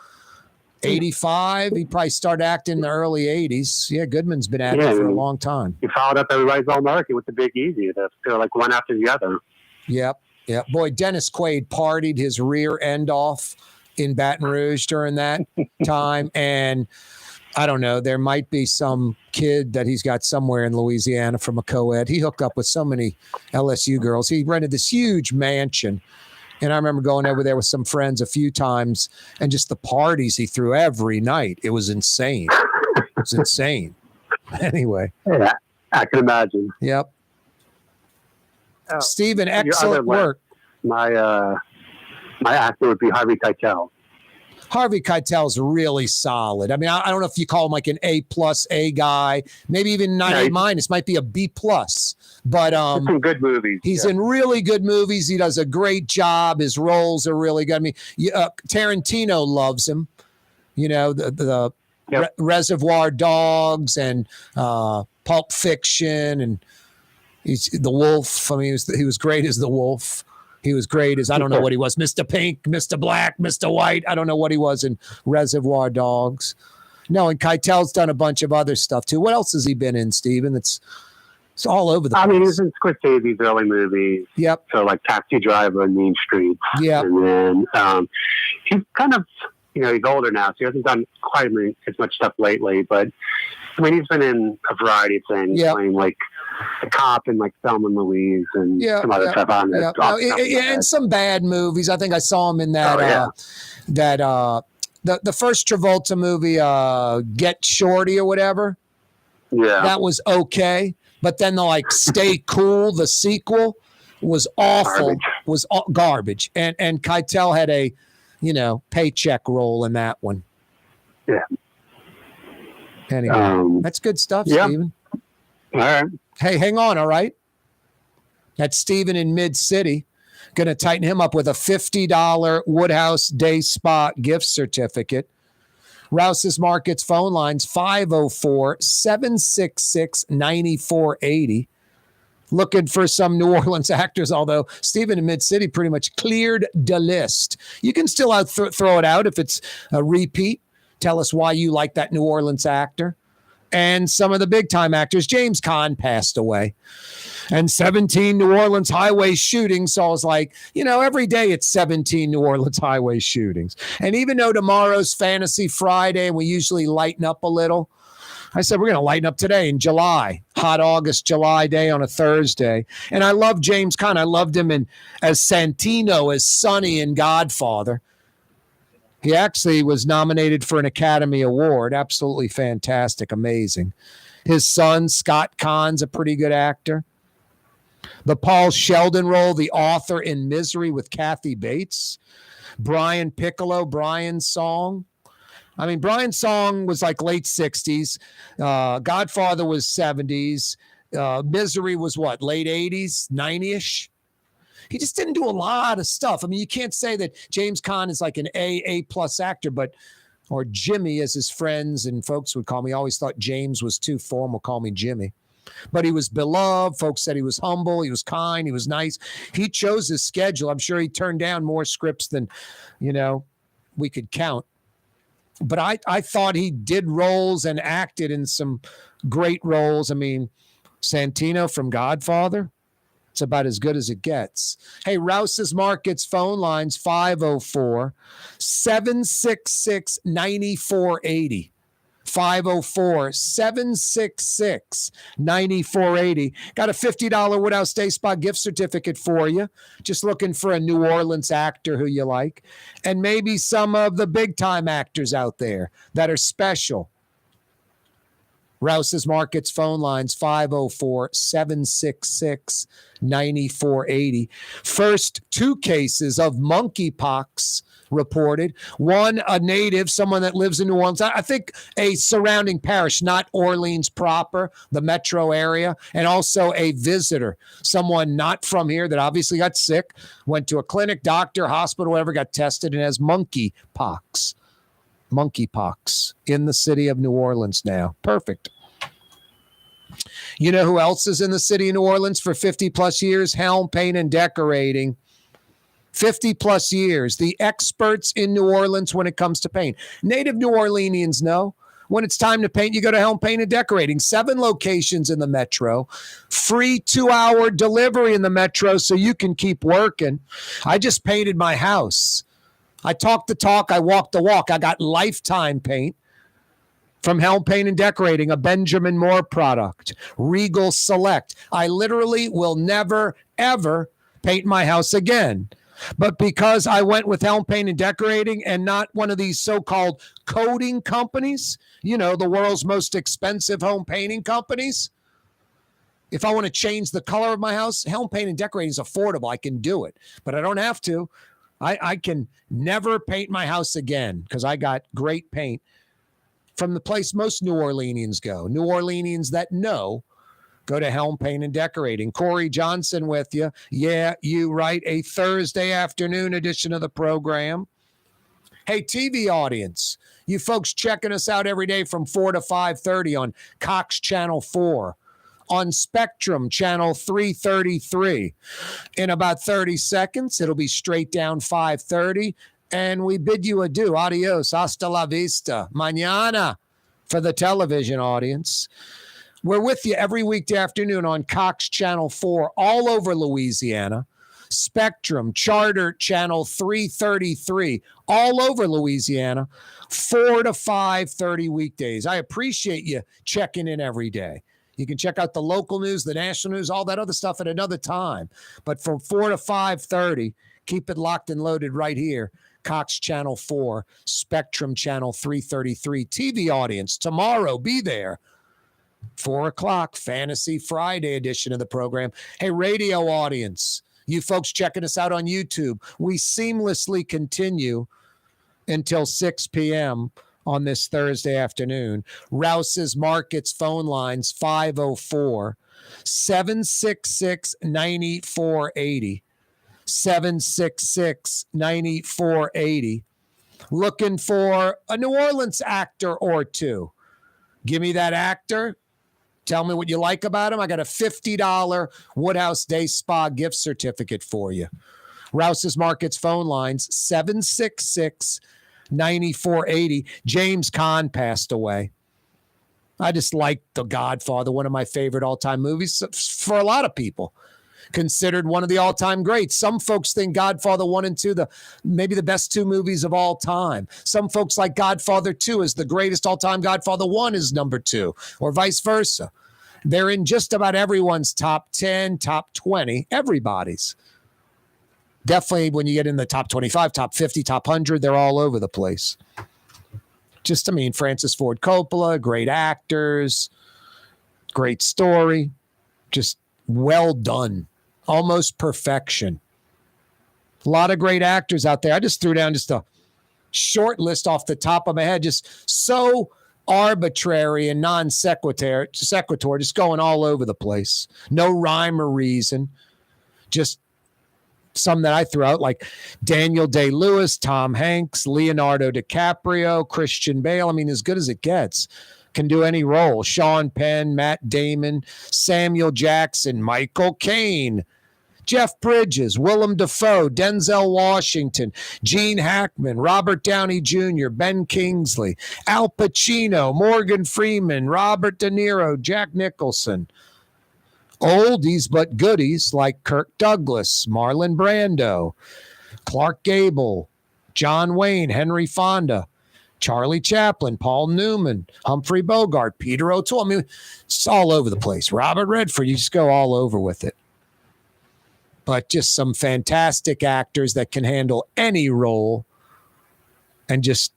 85. He probably started acting in the early 80s. Yeah, Goodman's been at it for a long time. He followed up Everybody's All-American with the Big Easy. They're like one after the other. Yep. Boy, Dennis Quaid partied his rear end off in Baton Rouge during that time. And I don't know, there might be some kid that he's got somewhere in Louisiana from a co-ed. He hooked up with so many LSU girls. He rented this huge mansion. And I remember going over there with some friends a few times and just the parties he threw every night. It was insane. Anyway. Yeah, I can imagine. Yep. Stephen, excellent work. My actor would be Harvey Keitel. Harvey Keitel's really solid. I mean, I don't know if you call him like an A+ A guy, maybe even not A-, might be a B+. But some good movies. He's in really good movies. He does a great job. His roles are really good. I mean, Tarantino loves him. You know, the Reservoir Dogs and Pulp Fiction, and he's the Wolf. I mean, he was great as the Wolf. He was great as, I don't know what he was, Mr. Pink, Mr. Black, Mr. White. I don't know what he was in Reservoir Dogs. No, and Keitel's done a bunch of other stuff too. What else has he been in, Steven? It's all over the place. I mean, he's in Scorsese's early movies. Yep. So like Taxi Driver and Mean Streets. Yeah. And then he's kind of, he's older now, so he hasn't done quite as much stuff lately. But I mean, he's been in a variety of things, playing like a cop in like Thelma and Louise and some other stuff on there. And some bad movies. I think I saw him in that the first Travolta movie, Get Shorty or whatever. Yeah. That was okay. But then the Stay Cool, the sequel, was awful. Was garbage. And Keitel had a, paycheck role in that one. Yeah. Anyway, that's good stuff, Steven. All right. Hey, hang on, all right? That's Steven in Mid-City. Going to tighten him up with a $50 Woodhouse Day Spa gift certificate. Rouse's Markets phone lines 504-766-9480. Looking for some New Orleans actors, although Steven in Mid-City pretty much cleared the list. You can still throw it out if it's a repeat. Tell us why you like that New Orleans actor. And some of the big-time actors. James Caan passed away. And 17 New Orleans highway shootings. So I was like, every day it's 17 New Orleans highway shootings. And even though tomorrow's Fantasy Friday and we usually lighten up a little, I said we're going to lighten up today in July. Hot August, July day on a Thursday. And I love James Caan. I loved him as Santino, as Sonny in Godfather. He actually was nominated for an Academy Award. Absolutely fantastic. Amazing. His son, Scott Caan's a pretty good actor. The Paul Sheldon role, the author in Misery with Kathy Bates. Brian Piccolo, Brian's Song. I mean, Brian's Song was like late 60s. Godfather was 70s. Misery was what, late 80s, 90-ish? He just didn't do a lot of stuff. I mean, you can't say that James Caan is like an A+ actor, or Jimmy, as his friends and folks would call me. I always thought James was too formal, call me Jimmy. But he was beloved. Folks said he was humble. He was kind. He was nice. He chose his schedule. I'm sure he turned down more scripts than, we could count. But I thought he did roles and acted in some great roles. I mean, Santino from Godfather. It's about as good as it gets. Hey, Rouse's Markets phone lines 504-766-9480. 504-766-9480. Got a $50 Woodhouse Day Spa gift certificate for you. Just looking for a New Orleans actor who you like. And maybe some of the big-time actors out there that are special. Rouse's Markets phone lines 504-766-9480. First 2 cases of monkeypox reported. One, a native, someone that lives in New Orleans. I think a surrounding parish, not Orleans proper, the metro area, and also a visitor, someone not from here that obviously got sick, went to a clinic, doctor, hospital, whatever, got tested, and has monkeypox. Monkeypox in the city of New Orleans now. Perfect. You know who else is in the city of New Orleans for 50 plus years? Helm Paint and Decorating. 50 plus years, the experts in New Orleans when it comes to paint. Native New Orleanians know when it's time to paint, you go to Helm Paint and Decorating. 7 locations in the metro, free 2-hour delivery in the metro so you can keep working. I just painted my house. I talked the talk, I walked the walk. I got lifetime paint from Helm Paint and Decorating, a Benjamin Moore product, Regal Select. I literally will never, ever paint my house again. But because I went with Helm Paint and Decorating and not one of these so-called coating companies, you know, the world's most expensive home painting companies, if I want to change the color of my house, Helm Paint and Decorating is affordable. I can do it, but I don't have to. I can never paint my house again because I got great paint from the place most New Orleanians go. New Orleanians that know, go to Helm Paint and Decorating. Corey Johnson with you. Yeah, you right. A Thursday afternoon edition of the program. Hey, TV audience, you folks checking us out every day from 4 to 5:30 on Cox Channel 4, on Spectrum Channel 333. In about 30 seconds, it'll be straight down 5:30. And we bid you adieu. Adios. Hasta la vista. Mañana for the television audience. We're with you every weekday afternoon on Cox Channel 4 all over Louisiana. Spectrum, Charter Channel 333 all over Louisiana. 4 to 5:30 weekdays. I appreciate you checking in every day. You can check out the local news, the national news, all that other stuff at another time. But from 4 to 5:30, keep it locked and loaded right here. Cox Channel 4, Spectrum Channel 333. TV audience, tomorrow, be there. 4 o'clock, Fantasy Friday edition of the program. Hey, radio audience, you folks checking us out on YouTube, we seamlessly continue until 6 p.m. on this Thursday afternoon. Rouse's Markets phone lines, 504-766-9480. 766-9480. Looking for a New Orleans actor or two. Give me that actor. Tell me what you like about him. I got a $50 Woodhouse Day Spa gift certificate for you. Rouse's Markets phone lines, 766-9480. James Caan passed away. I just like The Godfather, one of my favorite all-time movies for a lot of people. Considered one of the all-time greats. Some folks think Godfather 1 and 2, maybe the best 2 movies of all time. Some folks like Godfather 2 is the greatest all-time. Godfather 1 is number 2, or vice versa. They're in just about everyone's top 10, top 20, everybody's. Definitely when you get in the top 25, top 50, top 100, they're all over the place. Francis Ford Coppola, great actors, great story, just well done. Almost perfection. A lot of great actors out there. I just threw down just a short list off the top of my head, just so arbitrary and non sequitur, just going all over the place. No rhyme or reason. Just some that I threw out, like Daniel Day-Lewis, Tom Hanks, Leonardo DiCaprio, Christian Bale. I mean, as good as it gets. Can do any role. Sean Penn, Matt Damon, Samuel Jackson, Michael Caine, Jeff Bridges, Willem Dafoe, Denzel Washington, Gene Hackman, Robert Downey Jr., Ben Kingsley, Al Pacino, Morgan Freeman, Robert De Niro, Jack Nicholson. Oldies but goodies like Kirk Douglas, Marlon Brando, Clark Gable, John Wayne, Henry Fonda, Charlie Chaplin, Paul Newman, Humphrey Bogart, Peter O'Toole. I mean, it's all over the place. Robert Redford, you just go all over with it. But just some fantastic actors that can handle any role and just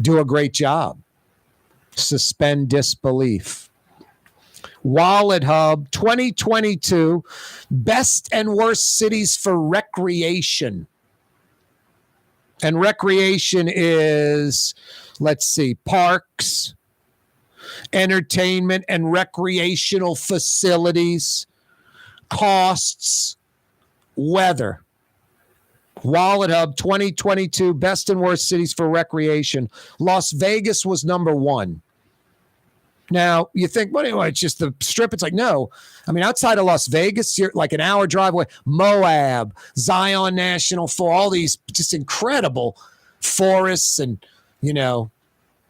do a great job. Suspend disbelief. Wallethub 2022, best and worst cities for recreation. And recreation is, let's see, parks, entertainment and recreational facilities, costs, weather. Wallethub 2022, best and worst cities for recreation. Las Vegas was number 1. Now, you think, well, anyway, it's just the Strip. It's like, no. I mean, outside of Las Vegas, you're like an hour drive away. Moab, Zion National Forest, all these just incredible forests and,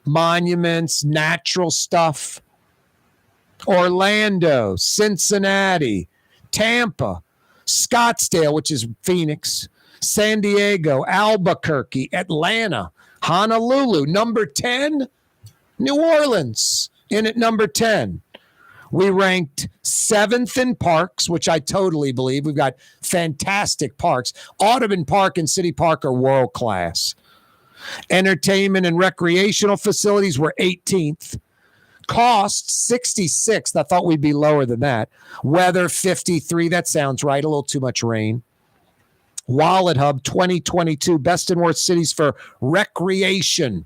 monuments, natural stuff. Orlando, Cincinnati, Tampa, Scottsdale, which is Phoenix, San Diego, Albuquerque, Atlanta, Honolulu. Number 10, New Orleans. In at number 10. We ranked 7th in parks, which I totally believe. We've got fantastic parks. Audubon Park and City Park are world class. Entertainment and recreational facilities were 18th. Cost 66th. I thought we'd be lower than that. Weather 53. That sounds right. A little too much rain. Wallethub 2022 best and worst cities for recreation.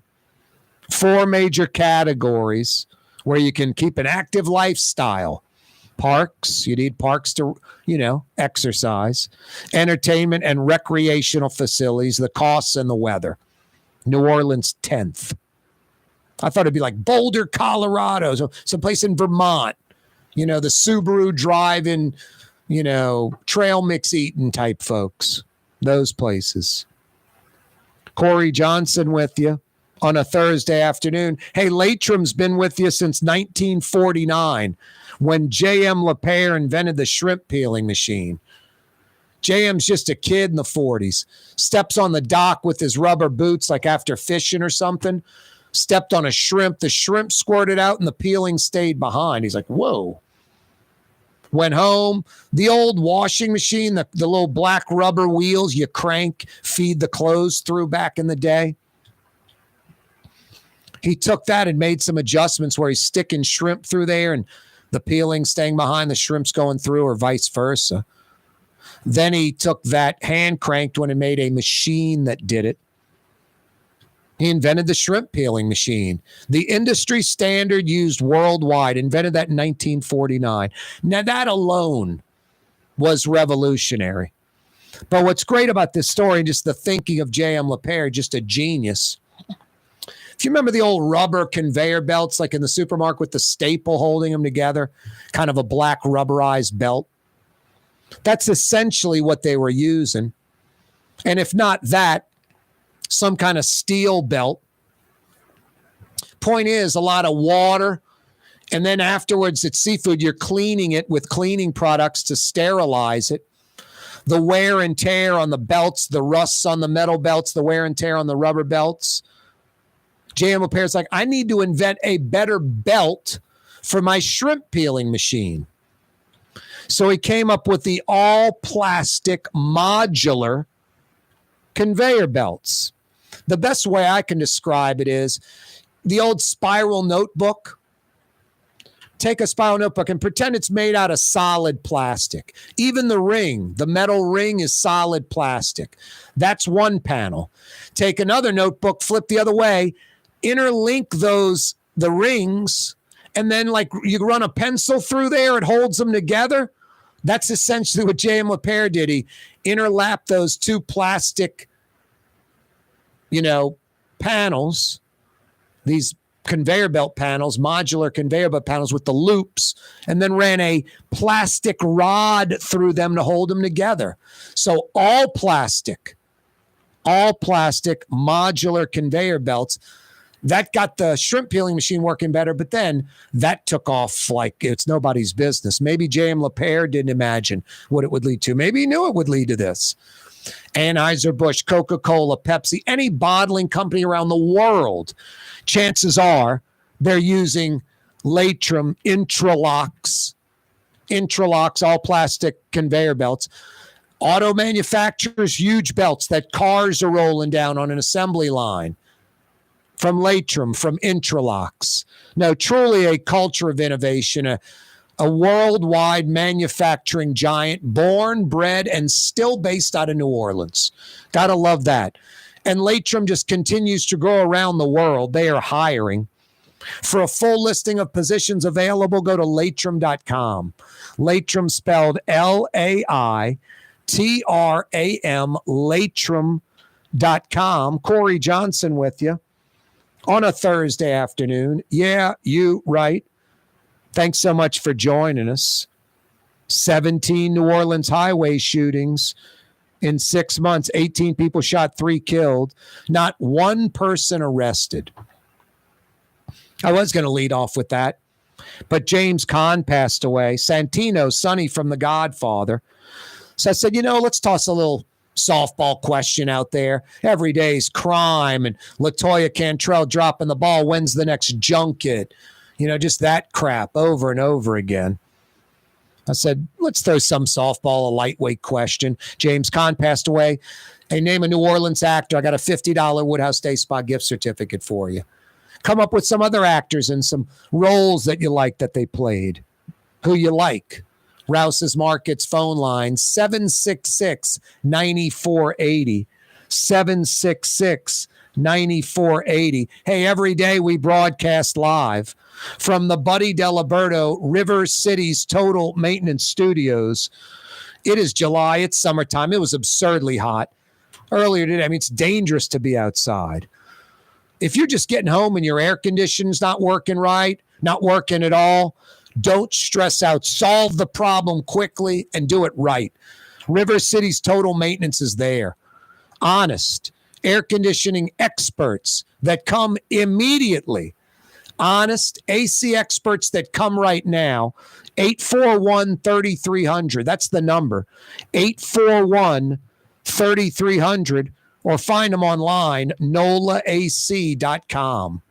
4 major categories where you can keep an active lifestyle. Parks, you need parks to, exercise. Entertainment and recreational facilities, the costs and the weather. New Orleans 10th. I thought it'd be like Boulder, Colorado, someplace in Vermont. The Subaru drive-in, trail mix eating type folks. Those places. Corey Johnson with you on a Thursday afternoon. Hey, Latrum's been with you since 1949 when J.M. LaPere invented the shrimp peeling machine. J.M.'s just a kid in the 40s. Steps on the dock with his rubber boots like after fishing or something. Stepped on a shrimp. The shrimp squirted out and the peeling stayed behind. He's like, whoa. Went home. The old washing machine, the little black rubber wheels you crank, feed the clothes through back in the day. He took that and made some adjustments where he's sticking shrimp through there and the peeling staying behind, the shrimp's going through, or vice versa. Then he took that, hand cranked one and made a machine that did it. He invented the shrimp peeling machine. The industry standard used worldwide, invented that in 1949. Now that alone was revolutionary. But what's great about this story, just the thinking of J.M. LaPere, just a genius. If you remember the old rubber conveyor belts, like in the supermarket with the staple holding them together, kind of a black rubberized belt, that's essentially what they were using. And if not that, some kind of steel belt. Point is, a lot of water, and then afterwards it's seafood. You're cleaning it with cleaning products to sterilize it. The wear and tear on the belts, the rusts on the metal belts, the wear and tear on the rubber belts. J.M. LaPere's like, I need to invent a better belt for my shrimp peeling machine. So he came up with the all-plastic modular conveyor belts. The best way I can describe it is the old spiral notebook. Take a spiral notebook and pretend it's made out of solid plastic. Even the ring, the metal ring is solid plastic. That's one panel. Take another notebook, flip the other way, interlink the rings, and then like you run a pencil through there, it holds them together. That's essentially what J.M. LaPere did. He interlapped those two plastic, panels, these conveyor belt panels, modular conveyor belt panels with the loops, and then ran a plastic rod through them to hold them together. So all plastic modular conveyor belts. That got the shrimp peeling machine working better, but then that took off like it's nobody's business. Maybe J.M. LaPere didn't imagine what it would lead to. Maybe he knew it would lead to this. Anheuser-Busch, Coca-Cola, Pepsi, any bottling company around the world, chances are they're using Latrum Intralocks, all plastic conveyor belts. Auto manufacturers, huge belts that cars are rolling down on an assembly line. From Latrum, from Intralocks. No, truly a culture of innovation, a worldwide manufacturing giant, born, bred, and still based out of New Orleans. Gotta love that. And Latrum just continues to grow around the world. They are hiring. For a full listing of positions available, go to latrum.com. Latrum spelled L-A-I-T-R-A-M, latrum.com. Corey Johnson with you on a Thursday afternoon. Yeah, you right. Thanks so much for joining us. 17 New Orleans highway shootings in 6 months. 18 people shot, 3 killed. Not one person arrested. I was going to lead off with that, but James Caan passed away. Santino, Sonny from The Godfather. So I said, let's toss a little softball question out there. Every day's crime and LaToya Cantrell dropping the ball. When's the next junket? Just that crap over and over again. I said, let's throw some softball, a lightweight question. James Caan passed away. Hey, name a New Orleans actor. I got a $50 Woodhouse Day Spa gift certificate for you. Come up with some other actors and some roles that you like that they played. Who you like. Rouse's Markets phone line, 766-9480. 766-9480. Hey, every day we broadcast live from the Buddy Diliberto River City's Total Maintenance Studios. It is July. It's summertime. It was absurdly hot earlier today. It's dangerous to be outside. If you're just getting home and your air conditioning's not working right, not working at all, don't stress out. Solve the problem quickly and do it right. River City's Total Maintenance is there. Honest air conditioning experts that come immediately. Honest AC experts that come right now. 841-3300. That's the number. 841-3300. Or find them online, nolaac.com.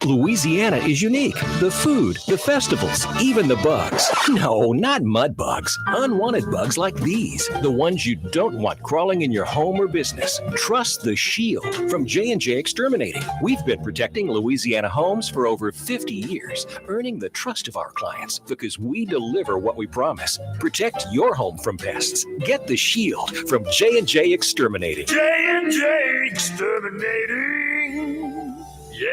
Louisiana is unique. The food, the festivals, even the bugs. No, not mud bugs. Unwanted bugs like these. The ones you don't want crawling in your home or business. Trust the Shield from J&J Exterminating. We've been protecting Louisiana homes for over 50 years, earning the trust of our clients because we deliver what we promise. Protect your home from pests. Get the Shield from J&J Exterminating. J&J Exterminating. Yeah.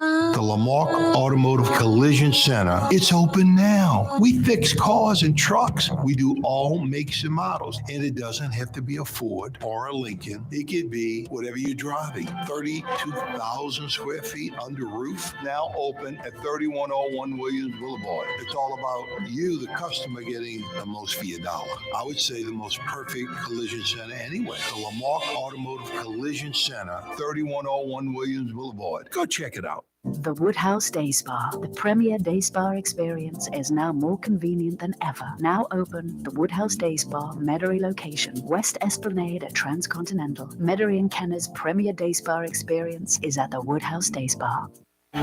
The Lamarck Automotive Collision Center. It's open now. We fix cars and trucks. We do all makes and models. And it doesn't have to be a Ford or a Lincoln. It could be whatever you're driving. 32,000 square feet under roof. Now open at 3101 Williams Boulevard. It's all about you, the customer, getting the most for your dollar. I would say the most perfect collision center anyway. The Lamarck Automotive Collision Center, 3101 Williams Boulevard. Go check it out. The Woodhouse Day Spa, the premier day spa experience, is now more convenient than ever. Now open, the Woodhouse Day Spa, Metairie location, West Esplanade at Transcontinental. Metairie and Kenner's premier day spa experience is at the Woodhouse Day Spa.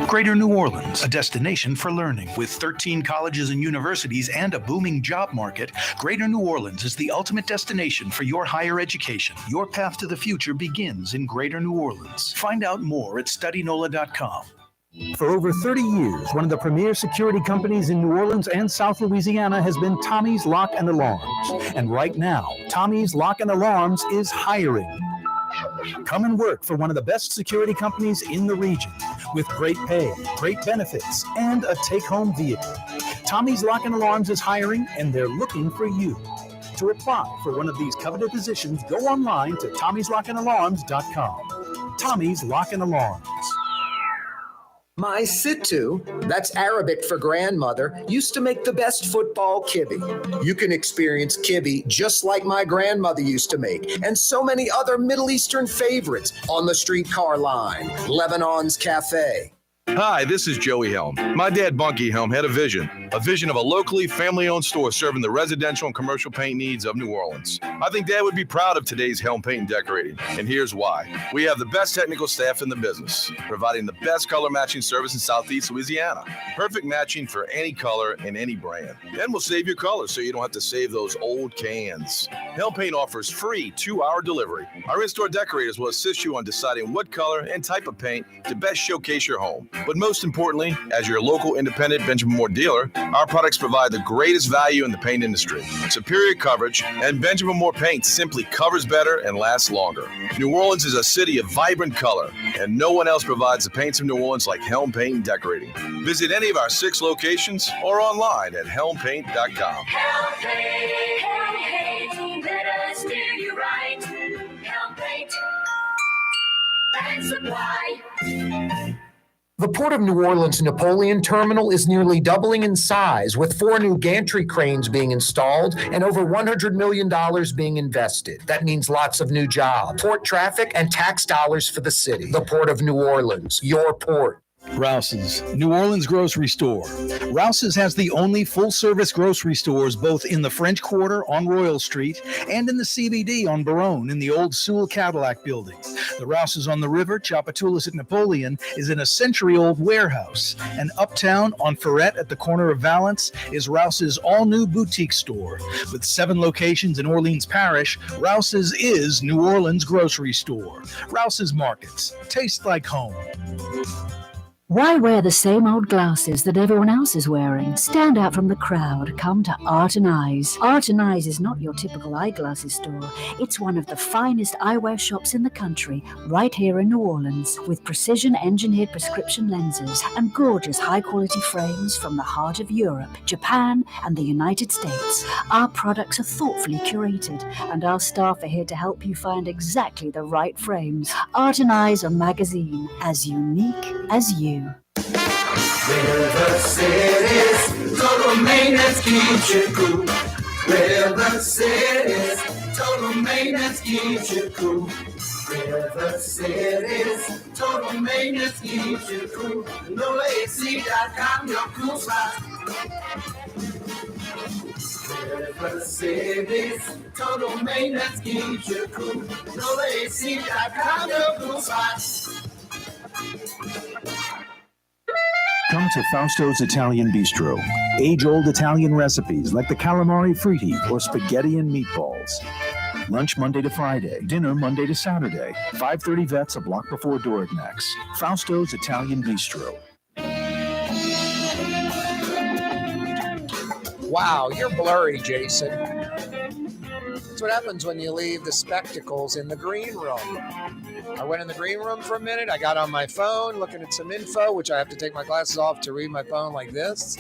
Greater New Orleans, a destination for learning. With 13 colleges and universities and a booming job market, Greater New Orleans is the ultimate destination for your higher education. Your path to the future begins in Greater New Orleans. Find out more at studynola.com. For over 30 years, one of the premier security companies in New Orleans and South Louisiana has been Tommy's Lock and Alarms. And right now, Tommy's Lock and Alarms is hiring. Come and work for one of the best security companies in the region with great pay, great benefits, and a take-home vehicle. Tommy's Lock and Alarms is hiring, and they're looking for you. To apply for one of these coveted positions, go online to tommyslockandalarms.com. Tommy's Lock and Alarms. My Sittu, that's Arabic for grandmother, used to make the best football kibbe. You can experience kibbe just like my grandmother used to make, and so many other Middle Eastern favorites on the streetcar line, Lebanon's Cafe. Hi, this is Joey Helm. My dad, Bunky Helm, had a vision of a locally family-owned store serving the residential and commercial paint needs of New Orleans. I think Dad would be proud of today's Helm Paint and Decorating, and here's why. We have the best technical staff in the business, providing the best color matching service in Southeast Louisiana. Perfect matching for any color and any brand. And we'll save your colors so you don't have to save those old cans. Helm Paint offers free 2-hour delivery. Our in-store decorators will assist you on deciding what color and type of paint to best showcase your home. But most importantly, as your local independent Benjamin Moore dealer, our products provide the greatest value in the paint industry. Superior coverage, and Benjamin Moore paint simply covers better and lasts longer. New Orleans is a city of vibrant color, and no one else provides the paints of New Orleans like Helm Paint and Decorating. Visit any of our 6 locations or online at helmpaint.com. Helm Paint, let us do you right. Helm Paint and Supply. The Port of New Orleans Napoleon Terminal is nearly doubling in size, with 4 new gantry cranes being installed and over $100 million being invested. That means lots of new jobs, port traffic, and tax dollars for the city. The Port of New Orleans, your port. Rouse's, New Orleans grocery store. Rouse's has the only full-service grocery stores both in the French Quarter on Royal Street and in the CBD on Baronne in the old Sewell Cadillac building. The Rouse's on the river, Tchoupitoulas at Napoleon, is in a century-old warehouse. And uptown on Ferret at the corner of Valence is Rouse's all-new boutique store. With 7 locations in Orleans Parish, Rouse's is New Orleans grocery store. Rouse's Markets. Taste like home. Why wear the same old glasses that everyone else is wearing? Stand out from the crowd. Come to Art and Eyes. Art and Eyes is not your typical eyeglasses store. It's one of the finest eyewear shops in the country, right here in New Orleans, with precision-engineered prescription lenses and gorgeous high-quality frames from the heart of Europe, Japan, and the United States. Our products are thoughtfully curated, and our staff are here to help you find exactly the right frames. Art and Eyes are magazine, as unique as you. River City's total maintenance keeps you cool. River City's total maintenance keeps you cool. River City's total maintenance keeps you cool. NoAC.com, your cool spot. River City's total maintenance keeps you cool. NoAC.com, your cool spot. Come to Fausto's Italian Bistro. Age-old Italian recipes like the calamari fritti or spaghetti and meatballs. Lunch Monday to Friday, dinner Monday to Saturday. 530 Vets, a block before Dorignax. Fausto's Italian Bistro. Wow, you're blurry, Jason. That's what happens when you leave the spectacles in the green room. I went in the green room for a minute. I got on my phone looking at some info, which I have to take my glasses off to read my phone like this.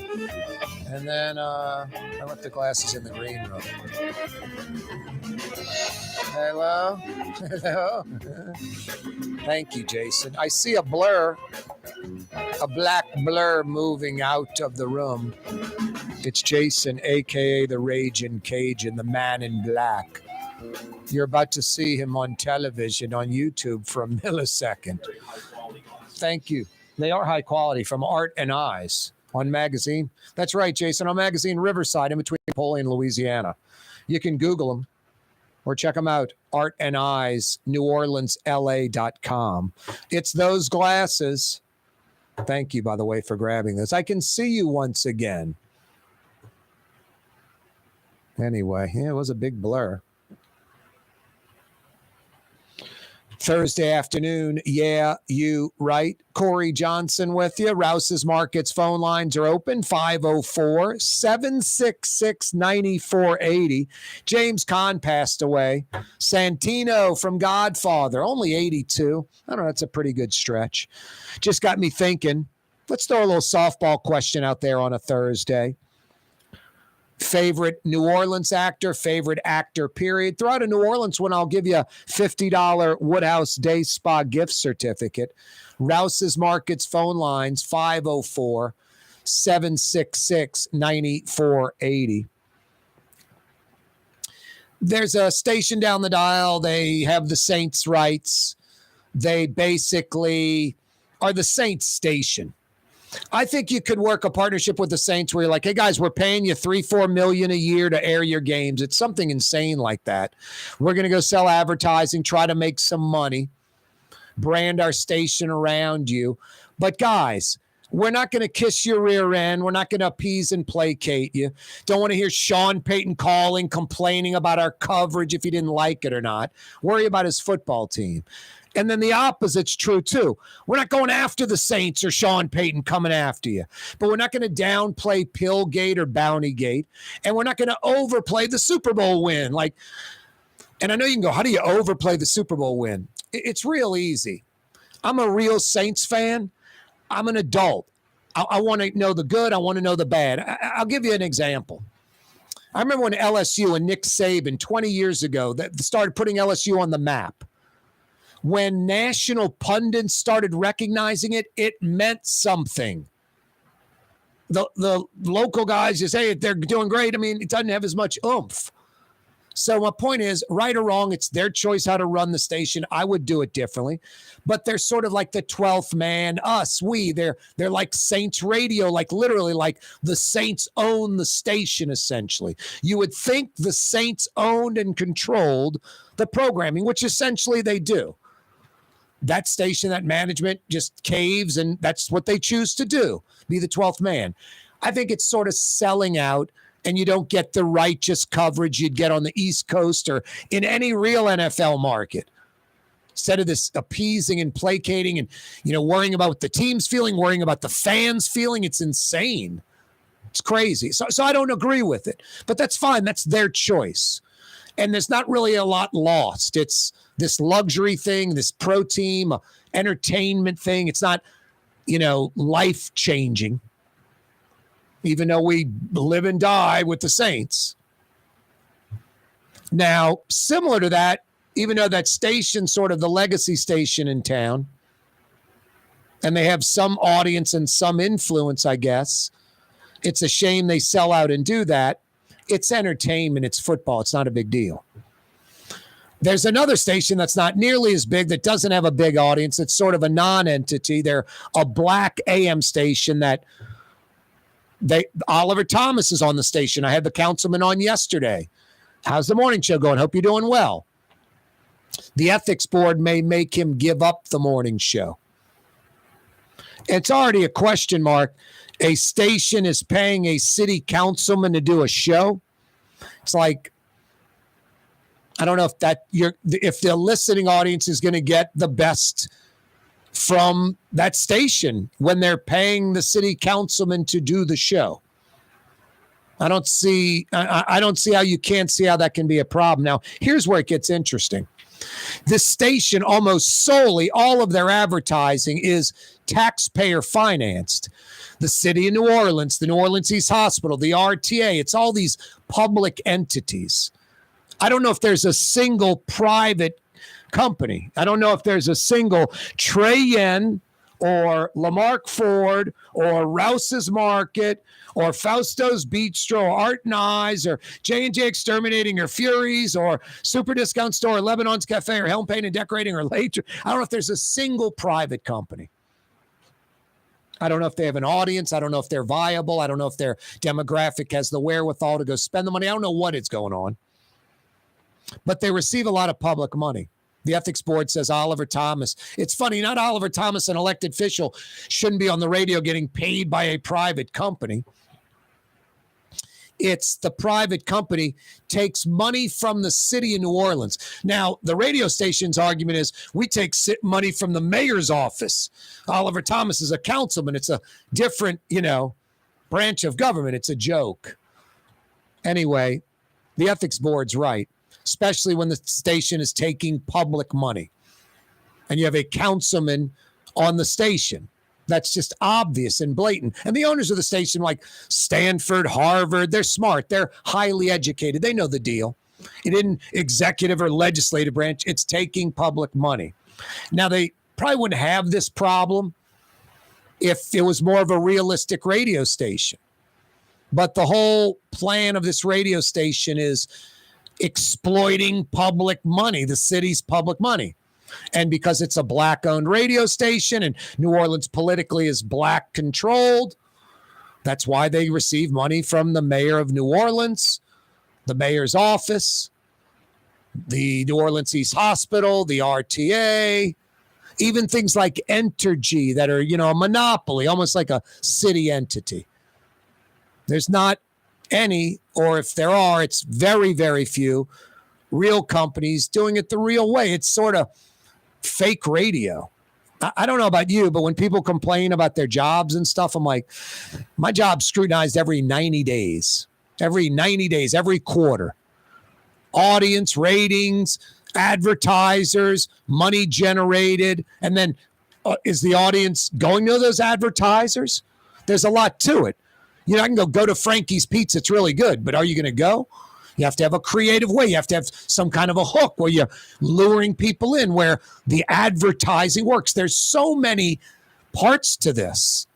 And then I left the glasses in the green room. Hello? Hello? Thank you, Jason. I see a blur, a black blur moving out of the room. It's Jason, a.k.a. the Raging Cajun, the man in black. You're about to see him on television, on YouTube for a millisecond. Thank you. They are high quality from Art and Eyes on magazine. That's right, Jason, on magazine Riverside in between Napoleon and Louisiana. You can Google them or check them out. Art and Eyes, NewOrleansLA.com. It's those glasses. Thank you, by the way, for grabbing this. I can see you once again. Anyway, yeah, it was a big blur. Thursday afternoon, yeah, you right. Corey Johnson with you. Rouse's Markets phone lines are open, 504-766-9480. James Caan passed away. Santino from Godfather, only 82. I don't know, that's a pretty good stretch. Just got me thinking. Let's throw a little softball question out there on a Thursday. Favorite New Orleans actor, favorite actor, period. Throw out a New Orleans one. I'll give you a $50 Woodhouse Day Spa gift certificate. Rouse's Markets phone lines, 504-766-9480. There's a station down the dial. They have the Saints rights. They basically are the Saints station. I think you could work a partnership with the Saints where you're like, hey, guys, we're paying you $3-4 million a year to air your games. It's something insane like that. We're going to go sell advertising, try to make some money, brand our station around you. But, guys, we're not going to kiss your rear end. We're not going to appease and placate you. Don't want to hear Sean Payton calling, complaining about our coverage if he didn't like it or not. Worry about his football team. And then the opposite's true, too. We're not going after the Saints or Sean Payton coming after you. But we're not going to downplay Pillgate or Bountygate. And we're not going to overplay the Super Bowl win. And I know you can go, how do you overplay the Super Bowl win? It's real easy. I'm a real Saints fan. I'm an adult. I want to know the good. I want to know the bad. I'll give you an example. I remember when LSU and Nick Saban 20 years ago that started putting LSU on the map. when national pundits started recognizing it, it meant something. The local guys just say, hey, they're doing great. I mean, it doesn't have as much oomph. So my point is, right or wrong, it's their choice how to run the station. I would do it differently. But they're sort of like the 12th man, us, we. They're like Saints Radio, like literally like the Saints own the station, essentially. You would think the Saints owned and controlled the programming, which essentially they do. That station, that management just caves, and that's what they choose to do, be the 12th man. I think it's sort of selling out, and you don't get the righteous coverage you'd get on the East Coast or in any real NFL market. Instead of this appeasing and placating and, worrying about what the team's feeling, worrying about the fans feeling, it's insane. It's crazy. So I don't agree with it, but that's fine. That's their choice. And there's not really a lot lost. It's this luxury thing, this pro team, entertainment thing. It's not, life-changing, even though we live and die with the Saints. Now, similar to that, even though that station, sort of the legacy station in town, and they have some audience and some influence, I guess, it's a shame they sell out and do that. It's entertainment. It's football. It's not a big deal. There's another station that's not nearly as big, that doesn't have a big audience. It's sort of a non-entity. They're a black AM station that Oliver Thomas is on the station. I had the councilman on yesterday. How's the morning show going? Hope you're doing well. The ethics board may make him give up the morning show. It's already a question mark. A station is paying a city councilman to do a show. It's like, I don't know if the listening audience is going to get the best from that station when they're paying the city councilman to do the show. I don't see how you can't see how that can be a problem. Now, here's where it gets interesting. This station, almost solely, all of their advertising is taxpayer financed. The city of New Orleans, the New Orleans East Hospital, the RTA, it's all these public entities. I don't know if there's a single private company. I don't know if there's a single Trey Yen or Lamarck Ford or Rouse's Market or Fausto's Bistro or Art and Eyes or J&J Exterminating or Furies or Super Discount Store or Lebanon's Cafe or Helm Paint and Decorating or Later. I don't know if there's a single private company. I don't know if they have an audience. I don't know if they're viable. I don't know if their demographic has the wherewithal to go spend the money. I don't know what is going on. But they receive a lot of public money. The ethics board says Oliver Thomas. It's funny, not Oliver Thomas, an elected official, shouldn't be on the radio getting paid by a private company. It's the private company takes money from the city of New Orleans. Now, the radio station's argument is we take money from the mayor's office. Oliver Thomas is a councilman. It's a different, branch of government. It's a joke. Anyway, the ethics board's right, especially when the station is taking public money and you have a councilman on the station. That's just obvious and blatant. And the owners of the station, like Stanford, Harvard, they're smart. They're highly educated. They know the deal. It isn't executive or legislative branch. It's taking public money. Now, they probably wouldn't have this problem if it was more of a realistic radio station. But the whole plan of this radio station is exploiting public money, the city's public money. And because it's a black-owned radio station and New Orleans politically is black-controlled, that's why they receive money from the mayor of New Orleans, the mayor's office, the New Orleans East Hospital, the RTA, even things like Entergy that are, a monopoly, almost like a city entity. There's not any, or if there are, it's very, very few real companies doing it the real way. It's sort of fake radio. I don't know about you, but when people complain about their jobs and stuff, I'm like, my job's scrutinized every 90 days, every quarter. Audience, ratings, advertisers, money generated. And then is the audience going to those advertisers? There's a lot to it. I can go to Frankie's Pizza. It's really good, but are you going to go? You have to have a creative way. You have to have some kind of a hook where you're luring people in, where the advertising works. There's so many parts to this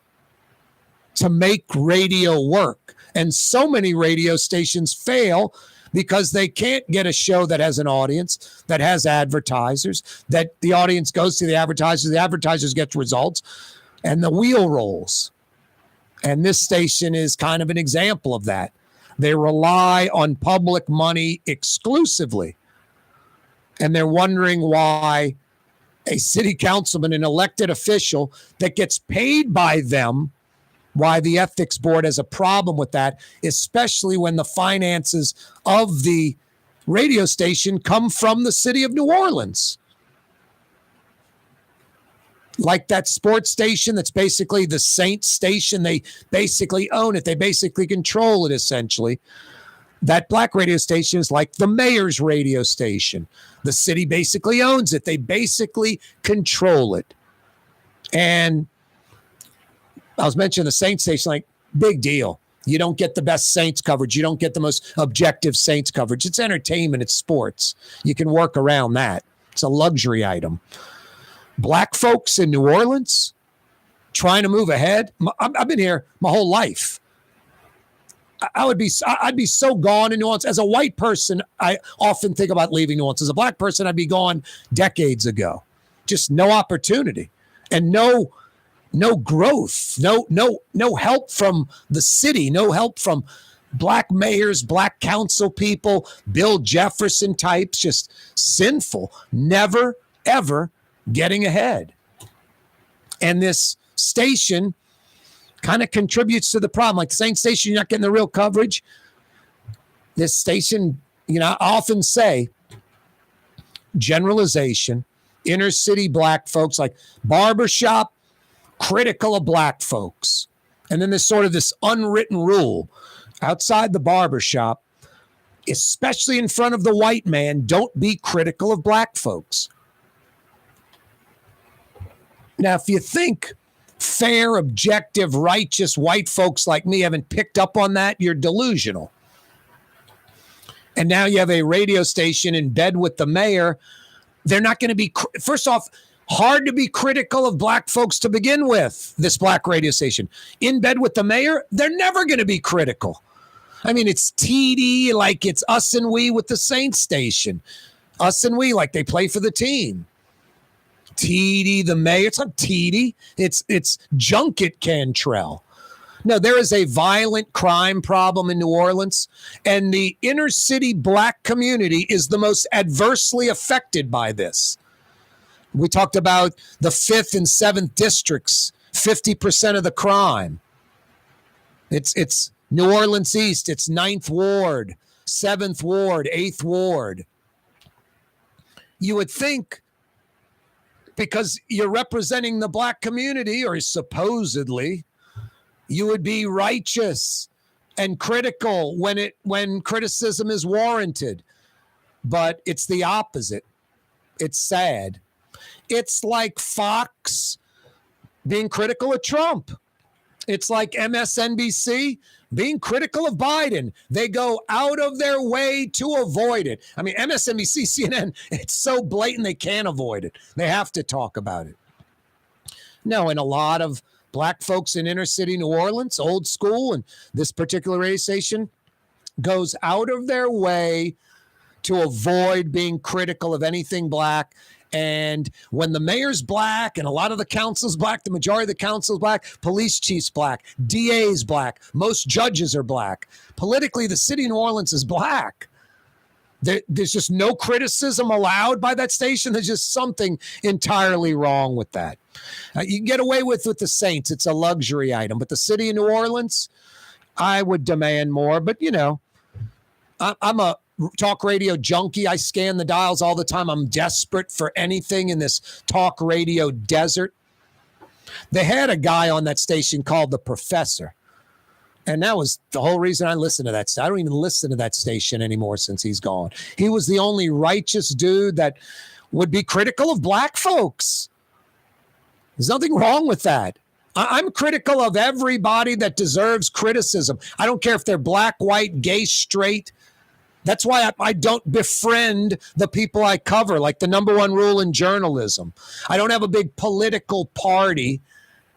to make radio work. And so many radio stations fail because they can't get a show that has an audience, that has advertisers, that the audience goes to the advertisers get results, and the wheel rolls. And this station is kind of an example of that. They rely on public money exclusively. And they're wondering why a city councilman, an elected official that gets paid by them, why the ethics board has a problem with that, especially when the finances of the radio station come from the city of New Orleans. Like that sports station that's basically the Saints station. They basically own it. They basically control it, essentially. That black radio station is like the mayor's radio station. The city basically owns it. They basically control it. And I was mentioning the Saints station, like, big deal. You don't get the best Saints coverage. You don't get the most objective Saints coverage. It's entertainment. It's sports. You can work around that. It's a luxury item. Black folks in New Orleans trying to move ahead. I've been here my whole life. I'd be so gone in New Orleans. As a white person, I often think about leaving New Orleans. As a black person, I'd be gone decades ago. Just no opportunity and no growth, no help from the city, no help from black mayors, black council people, Bill Jefferson types, just sinful, never, ever getting ahead. And this station kind of contributes to the problem. Like the Saints station, you're not getting the real coverage. This station, I often say, generalization, inner city black folks, like barbershop, critical of black folks. And then there's sort of this unwritten rule outside the barbershop, especially in front of the white man, don't be critical of black folks. Now, if you think fair, objective, righteous white folks like me haven't picked up on that, you're delusional. And now you have a radio station in bed with the mayor. They're not going to be, first off, hard to be critical of black folks to begin with, this black radio station. In bed with the mayor, they're never going to be critical. I mean, it's TD like it's us and we with the Saints station. Us and we like they play for the team. TD, the mayor, it's not TD. It's Junket Cantrell. No, there is a violent crime problem in New Orleans, and the inner city black community is the most adversely affected by this. We talked about the 5th and 7th districts, 50% of the crime. It's New Orleans East, it's 9th Ward, 7th Ward, 8th Ward. You would think because you're representing the black community, or supposedly, you would be righteous and critical when criticism is warranted. But it's the opposite. It's sad. It's like Fox being critical of Trump. It's like MSNBC being critical of Biden. They go out of their way to avoid it. I mean, MSNBC, CNN, it's so blatant they can't avoid it. They have to talk about it. No, and a lot of black folks in inner city New Orleans, old school, and this particular radio station goes out of their way to avoid being critical of anything black. And when the mayor's black and a lot of the council's black, the majority of the council's black, police chief's black, DA's black, most judges are black. Politically, the city of New Orleans is black. There's just no criticism allowed by that station. There's just something entirely wrong with that. You can get away with the Saints. It's a luxury item. But the city of New Orleans, I would demand more. But, I'm a talk radio junkie. I scan the dials all the time. I'm desperate for anything in this talk radio desert. They had a guy on that station called The Professor. And that was the whole reason I listened to that. I don't even listen to that station anymore since he's gone. He was the only righteous dude that would be critical of black folks. There's nothing wrong with that. I'm critical of everybody that deserves criticism. I don't care if they're black, white, gay, straight. That's why I don't befriend the people I cover, like the number one rule in journalism. I don't have a big political party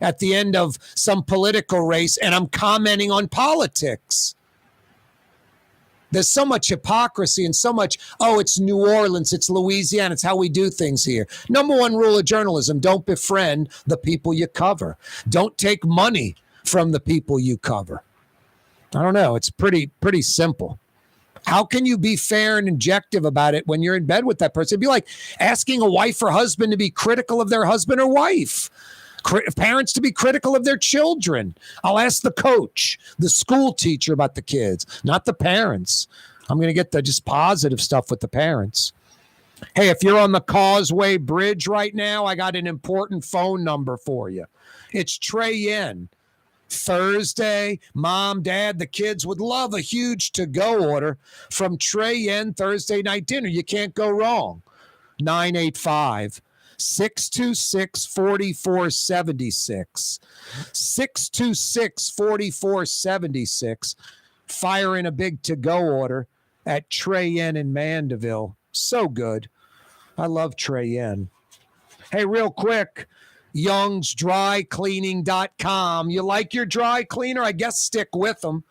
at the end of some political race, and I'm commenting on politics. There's so much hypocrisy and so much, it's New Orleans, it's Louisiana, it's how we do things here. Number one rule of journalism, don't befriend the people you cover. Don't take money from the people you cover. I don't know. It's pretty simple. How can you be fair and objective about it when you're in bed with that person? It'd be like asking a wife or husband to be critical of their husband or wife. Parents to be critical of their children. I'll ask the coach, the school teacher about the kids, not the parents. I'm going to get the just positive stuff with the parents. Hey, if you're on the Causeway Bridge right now, I got an important phone number for you. It's Trey Yen. Thursday, mom, dad, the kids would love a huge to-go order from Trey Yen Thursday night dinner. You can't go wrong. 985-626-4476. 626-4476. Fire in a big to-go order at Trey Yen in Mandeville. So good. I love Trey Yen. Hey, real quick, youngsdrycleaning.com. You like your dry cleaner? I guess stick with them.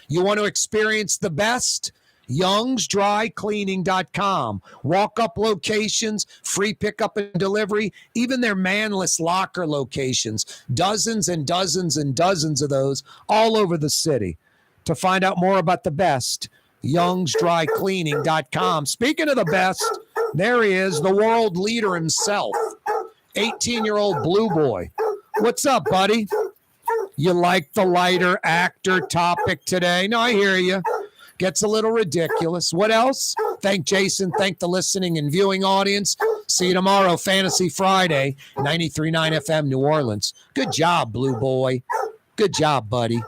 You want to experience the best? youngsdrycleaning.com. Walk-up locations, free pickup and delivery, even their manless locker locations. Dozens and dozens and dozens of those all over the city. To find out more about the best, youngsdrycleaning.com. Speaking of the best, there he is, the world leader himself. 18-year-old Blue Boy. What's up, buddy? You like the lighter actor topic today? No, I hear you. Gets a little ridiculous. What else? Thank Jason. Thank the listening and viewing audience. See you tomorrow, Fantasy Friday, 93.9 FM, New Orleans. Good job, Blue Boy. Good job, buddy.